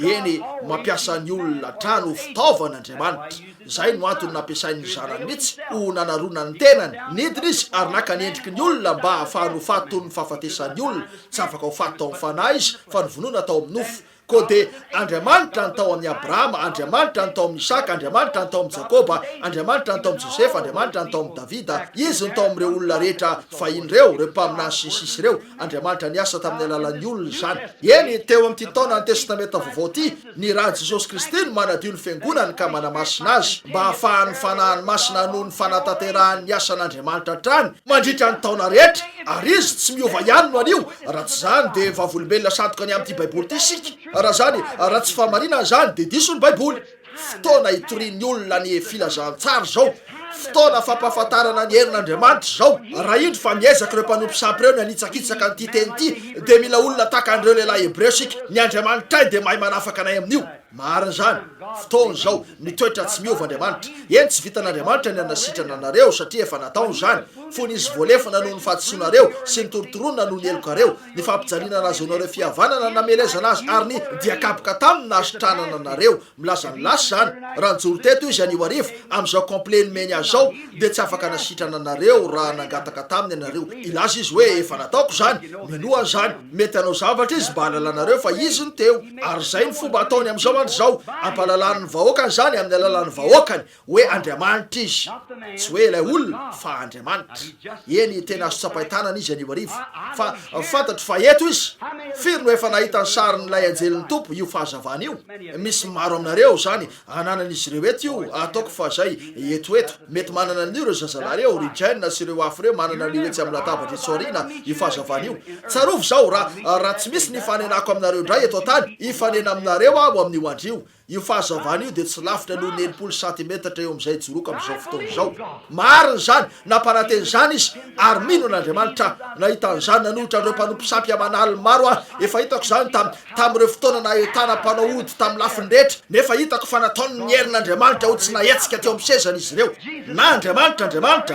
eny mampiasa ny olona trano fitaovan'Andriamanitra zay no antony nampiasain'ny zanany mihitsy ho nanarona ny tenany nidina izy ary naka niendriky ny olona mba ahafahany ho fato ny fahafatesan'ny olona tsy afaka ho fato tao amin'ny fanahy izy fa nyvonoana tao amin'ny nofo ko de Andriamanitra nytao amin'ny Abrahama Andriamanitra nytao amin'ny Isaka Andriamanitra nytao amin'ny Jakoba Andriamanitra nytao amin'ny Josefa Andriamanitra nytao amin'ny Davida izy nytao amin'ireo olona rehetra fahiny reo reo mpaminany sisisy reo Andriamanitra niasa tamin'ny alalan'ny olona zany eny teo amin'ity taona ny testamenta vaovao ty ny raha Jesosy Kristy no manadio ny fiangonany ka manamasina azy mba ahafahany fanahany masina noho ny fanatanterahany ny asan'Andriamanitra trany mandritra ny taona rehetra ary izy tsy miova ihany no anio raha tsy zany de vavolombelona sandoka ny amin'ity baiboly ty sika raha zany raha tsy fahamarinana zany de diso ny baiboly fotoana hitorian'ny olona ny filazantsara zao fotoana fampahafantarana ny herin'Andriamanitra zao raha indro fa miezaka ireo mpanompo sampy reo ny anitsakitsaka n'ity teny ity de mila olona taka an'ireo lehilahy hebreo sika ny Andriamanitra de mahay manafaka anay amin'io marina zany fotoana zao nitoetra tsy miova Andriamanitra eny tsy vitan'Andriamanitra ny anasitrana anareo satria efa nataony zany fony izy voalefana noho ny fahatsoanareo sy ny torotoronina noho ny elokareo ny fampijaliana anazy anareo fihavanana namelezana azy ary ny diakapoka taminy nahasitranana anareo milaza ny lasy zany raha njoro teto izy anio arivo am'izao complet nomeny azy zao de tsy afaka nasitrana anareo raha nangataka taminy anareo ilaza izy hoe efa nataoko zany minoa zany mety anao zavatra izy mba halalanareo fa izy ny teo ary zay ny fomba ataony am'izao andro zao ampalalan'ny vahoakany zany amin'ny alalan'ny vahoakany hoe Andriamanitra izy tsy hoe ilay olona fa Andriamanitra eny tena azo tsapaitanana izy anio arivo fa fantatro fa eto izy firy no efa nahita ny sarin'ilay anjelin'ny tompo io fahazavana io misy maro aminareo zany ananan'izy ireo eto io ataoko fa zay etoeto mety manana an'io reo zazalareo Rijen sy ireo afy reo manana an'io etsy amin'ny latabatra itsorina io fahazavana io tsarovy zao raha tsy misy ny ifanenako aminareo indray eto antany ifanena aminareo aho amin'io andrio io fahazavana io de tsy lafitra noho ny 90 centimetatra eo am'izay joroka am'izao fotoana zao mariny zany nampananteny zany izy ary mino n'Andriamanitra nahita an'izany nanohitra reo mpanompo sampy amanaliny maro ah efa hitako zany tam'ireo fotoana nahitana mpanao ody tamy lafiny rehetra nefa hitako fa nataony ny herin'Andriamanitra ho tsy nahetsika teo amin'ny sezana izy ireo na Andriamanitra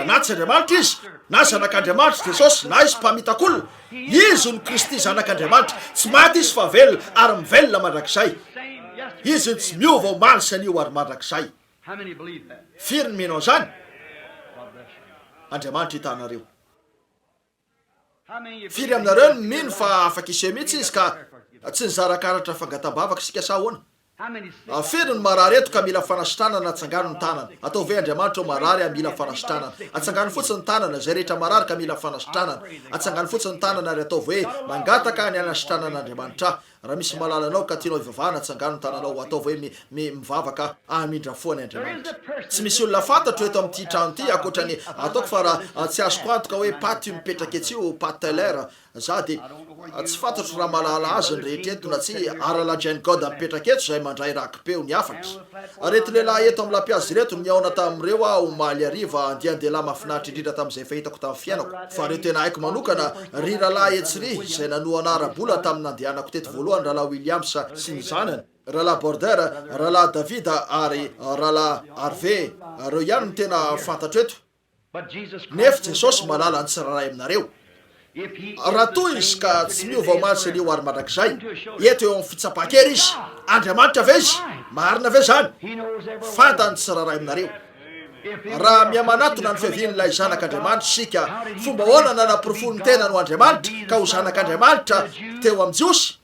na tsy Andriamanitra izy na zanak'Andriamanitra Jesosy na izy mpamitak'olona izy no Kristy zanak'Andriamanitra tsy maty izy fa velona ary mivelona mandrakizay izy tsy miova ho maly sy anio ary mandrakizay firy ny menao zany Andriamanitra hitanareo firy aminareo mino fa afaka iseho mihitsy izy ka tsy nizarakaratra fangatambavaka sika sa ahoana firy ny marary eto ka mila fanasitranana atsangano ny tanana atao ve Andriamanitra marary mila fanasitranana atsangano fotsiny ny tanana zay rehetra marary ka mila fanasitranana atsangano fotsiny ny tanana ary atao hoe mangataka ny anasitranan'Andriamanitra raha misy malalanao ka tianao ivavahana atsangano ny tananao atao hoe mivavaka amindra foany Andriamanitra tsy misy olona fantatro eto amin'ity trano ity akoatrany ataoko fa raha tsy azoko antoka hoe paty mipetraka etsio paty teller za de tsy fantatro raha malala azy ny rehetra eto na tsy arala Jane God mipetraka eto zay mandray rakipeo ny afatra reto lehilahy eto amin'ny lampiazy reto niaona tamin'ireo omaly ariva andiandehilahy mahafinaritra indrindra tamin'izay fahitako tamin'ny fiainako fa reo tena haiko manokana ry rahalahy etsy ry zay nanoa anara-bola tamin'ny nandehanako teto voalohany rahalahy Williams sy ny zanany rahalahy Border rahalahy David ary rahalahy Harvey reo ihany no tena fantatro eto nefa Jesosy malala ny tsiraray aminareo raha toy izy ka tsy miova omaly sy anio ary mandrakizay eto eo amin'ny fitsapan-kery izy Andriamanitra ve izy marina ve zany fantany tsiraray aminareo raha mihamanatona ny fiavian'ilay zanak'Andriamanitra sika fomba hoana nanapirofony ny tena no Andriamanitra ka ho zanak'Andriamanitra teo amin'ny Jiosy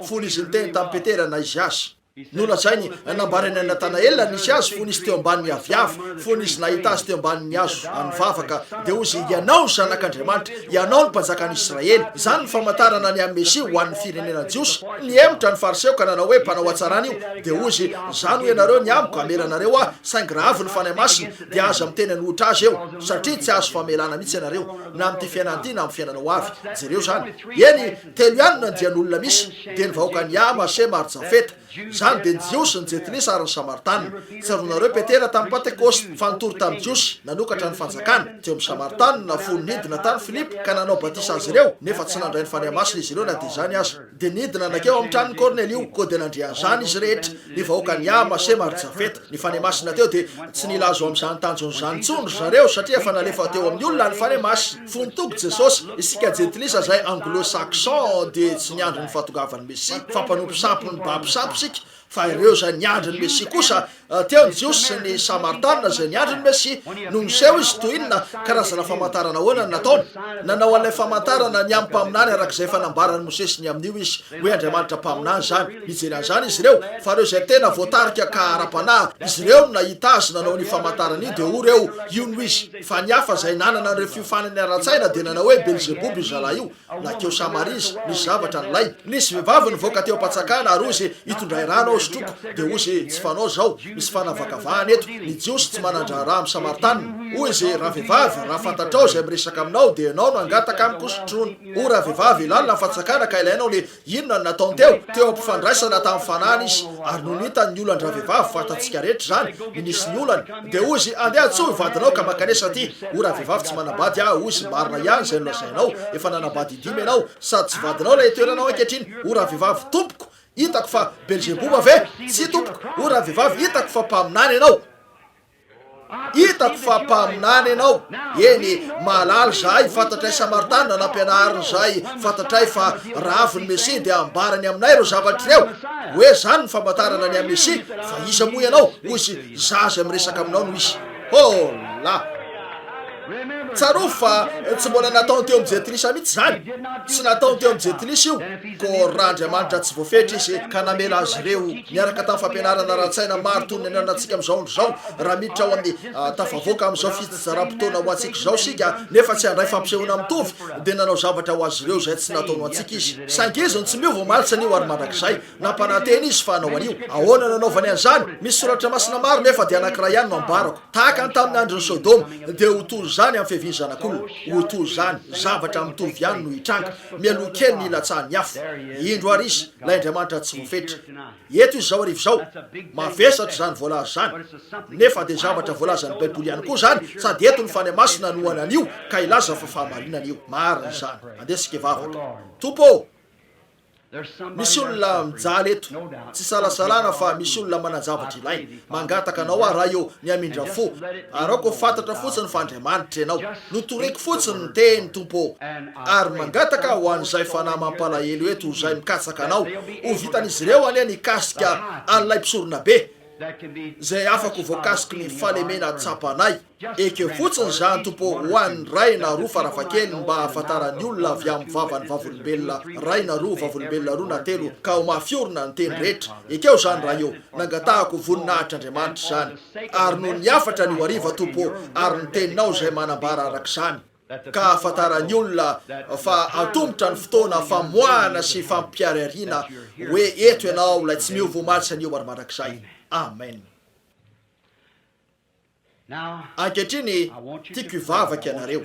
fony izy ny teny tamin'ny Petera na izy azy nolazainy nambarany Natanaela nisy azy fony izy teo ambanin'ny aviavy fony izy nahita azy teo ambanin'ny azo anivavaka de ozy ianao zanak'Andriamanitra ianao ny mpanjakan'Israely zany ny famantarana ny amin'ny Mesia ho an'ny firenena Jiosy ny emotra ny fariseo ka nanao hoe mpanao atsarana io de ozy zany ho ianareo ny amiko amelanareo saingy raha avy ny fanahy masina de aza miteny ny otra azy eo satria tsy azo famelana mihitsy ianareo na amin'ity fiainan'ity na amin'ny fiainanao avy jereo zany eny telo ihany nandian'olona misy de ny vahoaka ny ama se maro jafeta zany de ny Jiosy ny Jetinisy ary ny Samaritana tsaronareo Petera tamin'ny Pentekoste fanotory tamin'ny Jiosy nanokatra ny fanjakana teo amin'ny Samaritana na fony nidina tany Filipa ka nanao batisa azy ireo nefa tsy nandray ny fanahy masina izy ireo na de zany azy de nidina nakeo amin'ny tranon'ny Kornelio ko de nandrian'izany izy rehetra ny vahoaka ny ama se maro jafeta ny fanahy masina teo de tsy nilazo amin'izany tanjon'izany tsony zareo satria efa nalefa teo amin'ny olona ny fanahy masina fony togo Jesosy isika Jetinisa zay anglo-saxon de tsy niandro ny fahatongavany Mesia fampanompo sampo ny babisampo sika fa ireo zay niandro ny Mesia kosa teo ny Jiosy sy ny Samaritana zay niandro ny Mesia no miseho izy toy inona karazana famantarana hoana nataony nanao an'ilay famantarana ny amin'ny mpaminany arak'izay fanambarany Mosesy ny amin'io izy hoe Andriamanitra mpaminany zany mijery an'izany izy ireo fa reo zay tena voatarika ka ara-panahy izy ireo nahita azy nanao ny famantarana io de ho reo io no izy fa ny hafa zay nanana ireo fiofanany ara-tsaina de nanao hoe Belzebuby io zalahy io nakeo Samarizy nisy zavatra nylay nisy vehivavy nivoaka teo am-patsakana ary ozy hitondray rano troko de ozy tsy fanao zao misy fanavakavahana eto ny Jiosy tsy manandra raha amin'ny Samaritana hoy izy raha vehivavy raha fantatrao zay miresaka aminao de ianao no angataka amin'ny kosotrony o raha vehivavy lalina ny fatsakana ka ilainao le inona ny nataony teo ampifandraisana tamin'ny fanahany izy ary no nitany ny olany raha vehivavy fantatsika rehetra zany nisy ny olany de ozy andeha tso vadinao ka makanesa ty o raha vehivavy tsy manambady ozy marina ihany zay nolazainao efa nanambady dimy ianao sady tsy vadinao lay toeranao ankehitriny o raha vehivavy tompoko hitako fa Belzebuba ve tsy tompoko o raha vehivavy hitako fa mpaminany ianao hitako fa mpaminany ianao eny malala zahay fantatray Samaritana nampianariny zay fantatray fa raha avy ny Mesia de ambarany aminay ro zavatra ireo hoe zany ny famantarana ny amin'ny Mesia fa iza moa ianao ozy zaza miresaka aminao no izy la tsaro fa tsy mbola nataony teo amin'ny Jetinisa mihitsy zany tsy nataony teo amin'ny Jetinisa io ko raha Andriamanitra tsy voafetra izy ka namela azy ireo niaraka tamin'ny fampianarana ara-tsaina maro toy ny ananantsika amin'izao ndrozao raha miditra ao amin'ny tafavoaka amin'izao fitsaram-potoana ho antsika zao sika nefa tsy handray fampisehoana mitovy de nanao zavatra ho azy ireo zay tsy nataony antsika izy sangizony tsy miova omaly anio ary mandrakizay nampananteny izy fa anao anio ahoana nanaovany an'izany misy soratra masina maro nefa de anankiray ihany no ambarako tahaka ny tamin'ny andron'ny Sodoma de ho toy zany amin'ny fiaviany zanak'olona ho toy zany zavatra mitovy ihany no hitranga mialoha kely ny ilatsahany afo indro ary izy lay Andriamanitra tsy voafetra eto izy zao arivo zao mavesatra zany voalaza zany nefa de zavatra voalazany Baiboly ihany koa zany sady eto ny fanahy masina noana an'io ka ilaza fa fahamarinana io marina zany andesika vavaka tompo misy olona mijaly eto tsy salasalana fa misy olona manajavatra ilay mangataka anao raha io ny amindra fo arako fantatra fotsiny fa Andriamanitra ianao notoreko fotsiny ny teny tompo ary mangataka ho an'izay fanahy mampalahelo eto zay mikatsaka anao ho vitan'izy ireo anie nikasika an'ilay mpisorona be zay afaka voakasiky ny falemena tsapanay eke fotsiny zany tompo ho an'ny ray na roa farafakeliny mba ahafantarany olona avy amin'ny vavany vavolombelona ray na roa vavolombelona roa na telo ka ho mafiorina ny teny rehetra ekeo zany raha eo nangatahako voninahitr'Andriamanitra zany ary no niafatra ny hariva tompo ary ny teninao zay manambara arak'izany ka ahafantarany olona fa atombotra ny fotoana famoahana sy fampiarariana hoe eto ianao ilay tsy miovomatsy anio ary marak'izay amen. Ankehitriny tiako hivavaka ianareo,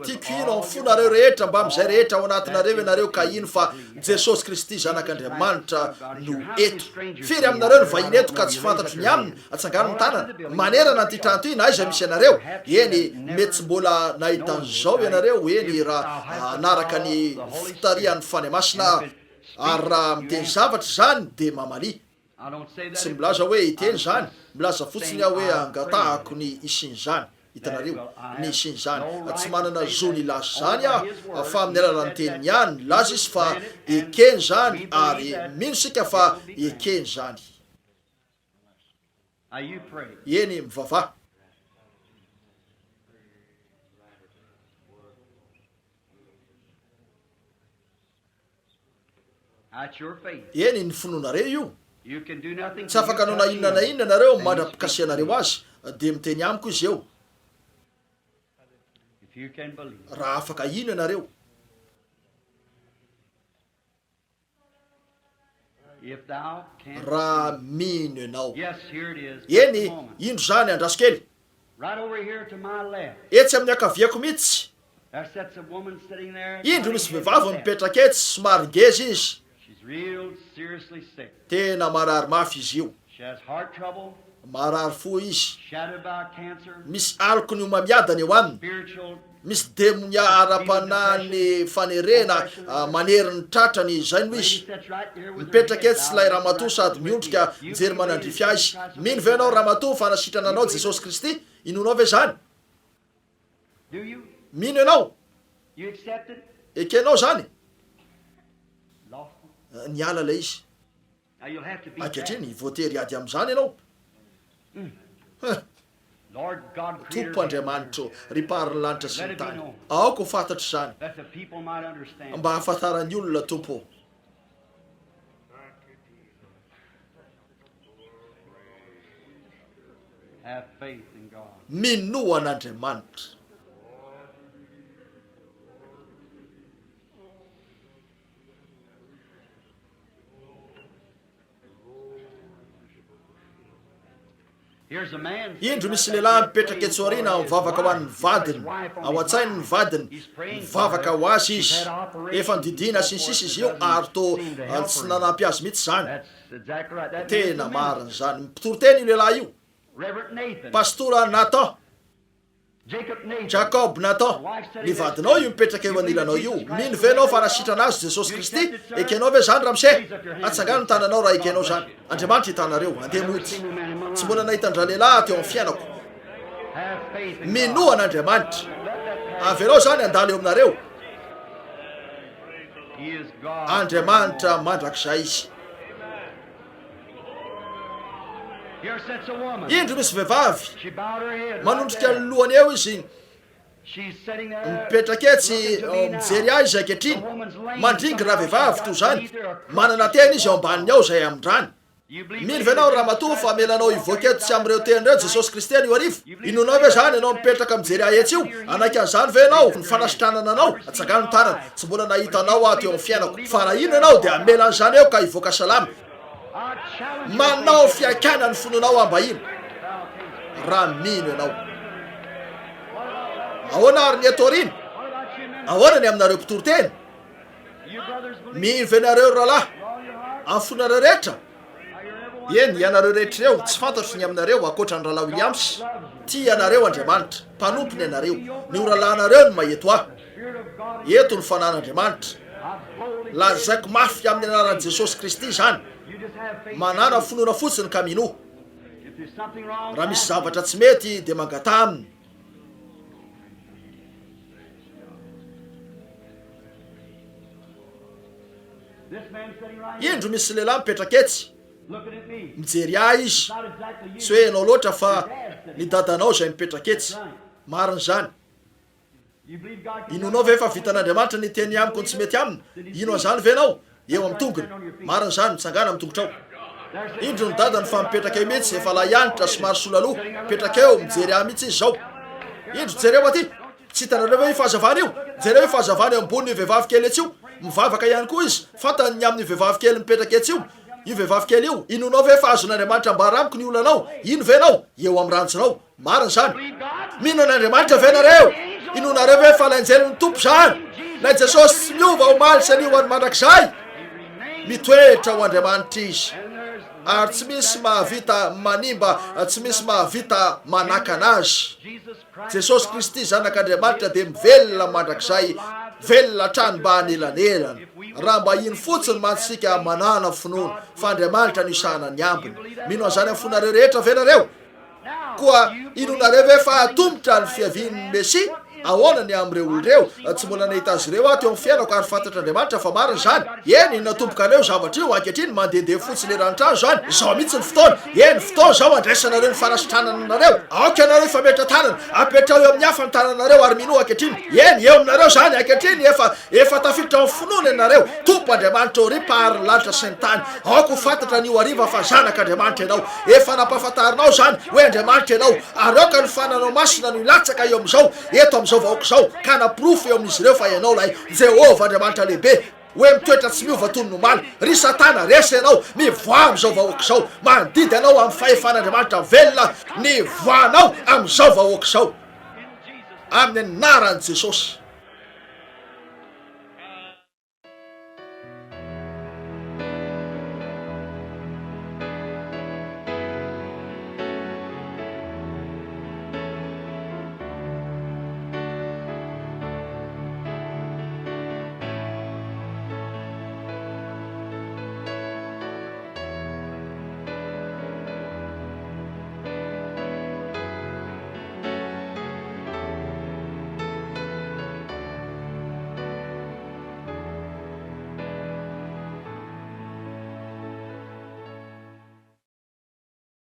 tiako ino amin'ny fonareo rehetra mba amin'izay rehetra ao anatinareo ianareo ka ino fa Jesosy Kristy zanak'Andriamanitra no eto. Firy aminareo ny vahiny eto ka tsy fantatro ny aminy atsangano ny tanana manerana ny tytrano ty na aiza misy ianareo eny mety tsy mbola nahitan'izao ianareo eny raha anaraka ny fitarian'ny fany masina ary raha miteny zavatra zany de mamalia. Tsy milaza hoe iteny zany, milaza fotsiny aho hoe angatahako ny isiny zany. Hitanareo ny isiny zany tsy manana zo ny laza zany aho fa amin'ny alalany teny ihany laza izy fa ekeny zany ary mino sika fa ekeny zany. Eny mivavaha. Eny ny finoanareo io. Tsy afaka anao na inona na inona nareo mandrapikasy anareo azy de miteny amiko izy eo raha afaka ino ianareo. Raha mino ianao eny indro zany andrasokely etsy amin'ny akaviako mihitsy indro misy vehivavy mipetraka etsy somary ngeza izy tena marary mafy izy io, marary fo izy, misy alokony mamiadany eo aminy, misy demonia ara-panany fanerena maneriny tratrany zay no izy mipetraka etsy lay ramatoa sady miondrika mijery manandrify azy. Mino ve anao ramatoa fa nasitrana anao Jesosy Kristy? Inonao ve zany? Mino ianao? Ekenao zany? Niala lay izy. Ankehitriny voatery ady amin'izany ianao. Tompo Andriamanitra ripariny lanitra sy ny tany aoko fantatro zany mba hahafantarany olona tompo. Mino an'Andriamanitra. Indro misy lehilahy mipetraka etsy aoriana mivavaka ho an'ny vadiny, ao an-tsainy ny vadiny mivavaka ho azy izy, efa nididina sy ny sisa izy io ary to tsy nanampy azy mihitsy zany. Tena marina zany. Mpitoro teny io lehilahy io, pastora Nathan, Jacob Nathan, ny vadinao io mipetraka eo anilanao io. Mino ve anao fa nasitrana azy Jesosy Kristy? Ekenao ve zany ramose? Atsangano ny tananao raha ekenao zany. Andriamanitra hitanareo, andeha mody. Tsy mbola nahitandra lehilahy teo amin'ny fiainako. Mino an'Andriamanitra. Averao zany andalo eo aminareo. Andriamanitra mandrakizay izy. Indro misy vehivavy manondrika ny lohany eo izy mipetraka etsy mijery azy ankehitriny mandringy raha vehivavy toy zany manana teny izy ao ambaniny ao zay amin'rany. Mino ve anao ramatoa fa melanao ivoaka eto tsy amin'ireo tenireo Jesosy Kristy any arivo? Inonao ve zany ianao mipetraka mijery ahy etsy io? Anaiky an'izany ve ianao ny fanasitranana anao? Atsangano ny tanana. Tsy mbola nahitanao ato eo amin'ny fiainako fa raha ino ianao dia amelan'izany eo ka ivoaka salama. Manao fiakana ny fononao ambahiny raha mino ianao. Ahoana ary ny eto aoriana? Ahoana ny aminareo mpitoro teny? Mino ve nareo rahalahy amin'ny fonareo rehetra? Eny ianareo rehetra reo tsy fantatro ny aminareo akoatra ny rahalahy Williams. Tia anareo Andriamanitra, mpanompony anareo, ny oralahanareo no maheto ahy. Eto ny fanan'Andriamanitra. Lazaiko mafy amin'ny anaran'i Jesosy Kristy zany. Manana finoana fotsiny ka mino. Raha misy zavatra tsy mety dia mangata aminy. Indro misy lehilahy mipetraka etsy mijery ahy izy tsy hoe anao loatra fa ny dadanao zay mipetraka etsy mariny zany. Inonao ve fa vitan'Andriamanitra ny teny amiko ny tsy mety aminy? Ino azany ve nao? Eo amin'ny tongony mariny zany mitsangana amin'ny tongotrao. Indro ny dadany fa mipetraka eo mihitsy efa lahianitra somary solaloha mipetraka eo mijery ahy mihitsy izy zao. Indro jereo aty tsy hitanareo hoe fahazavana io? Jereo hoe fahazavana eo ambony vehivavy kely etsy io mivavaka ihany koa izy fantany ny amin'ny vehivavy kely mipetraka etsy io. Io vehivavy kely io inonao ve fa azon'Andriamanitra mbara amiko ny olanao? Ino ve nao? Eo amin'ny rantsinao mariny zany. Mino an'Andriamanitra ve nareo? Inonareo ve fa lainjery ny tompo zany? Na Jesosy tsy miova omaly sy anio ho any mandrakizay. Mitoetra ho Andriamanitra izy ary tsy misy mahavita manimba, tsy misy mahavita manaka anazy. Jesosy Kristy zanak'Andriamanitra dia mivelona mandrakizay, velona hatrany mba hanelanelana. Raha mba iny fotsiny mantsika manana finoana fa Andriamanitra no isahana ny ambiny. Mino an'izany amin'ny fonareo rehetra ve nareo? Koa inonareo ve fa atombotra ny fiavian'ny Mesia? Ahoana ny am'ireo olon'ireo tsy mbola nahita azy ireo ato eo amin'ny fiainako ary fantatr'Andriamanitra fa mariny zany. Eny natomboka aneo zavatra io ankehitriny mandehandeha fotsiny erantrano zany. Zao mihitsy ny fotoana. Eny fotoana zao andraisanareo ny fanasitranana anareo. Aoka anareo fametra tanana, apetrao eo amin'ny hafa ny tananareo ary minoa ankehitriny. Eny eo aminareo zany ankehitriny efa tafiditra amin'ny finoana ianareo. Tompo Andriamanitra ori pariny lanitra sy ny tany. Aoko fantatra ny hariva fa zanak'Andriamanitra ianao. Efa nampafatarinao zany hoe Andriamanitra ianao ary aoka ny fananao masina no ilatsaka eo amin'izao eto zao vahoaka zao ka naprofo eo amin'izy ireo fa ianao lay Jehovah Andriamanitra lehibe hoe mitoetra tsy miova toy ny nomaly. Ry Satana resy ianao mivoa amin'izao vahoaka zao. Mandidy ianao amin'ny fahefan'Andriamanitra velona ny voanao amin'izao vahoaka zao amin'ny anaran'i Jesosy.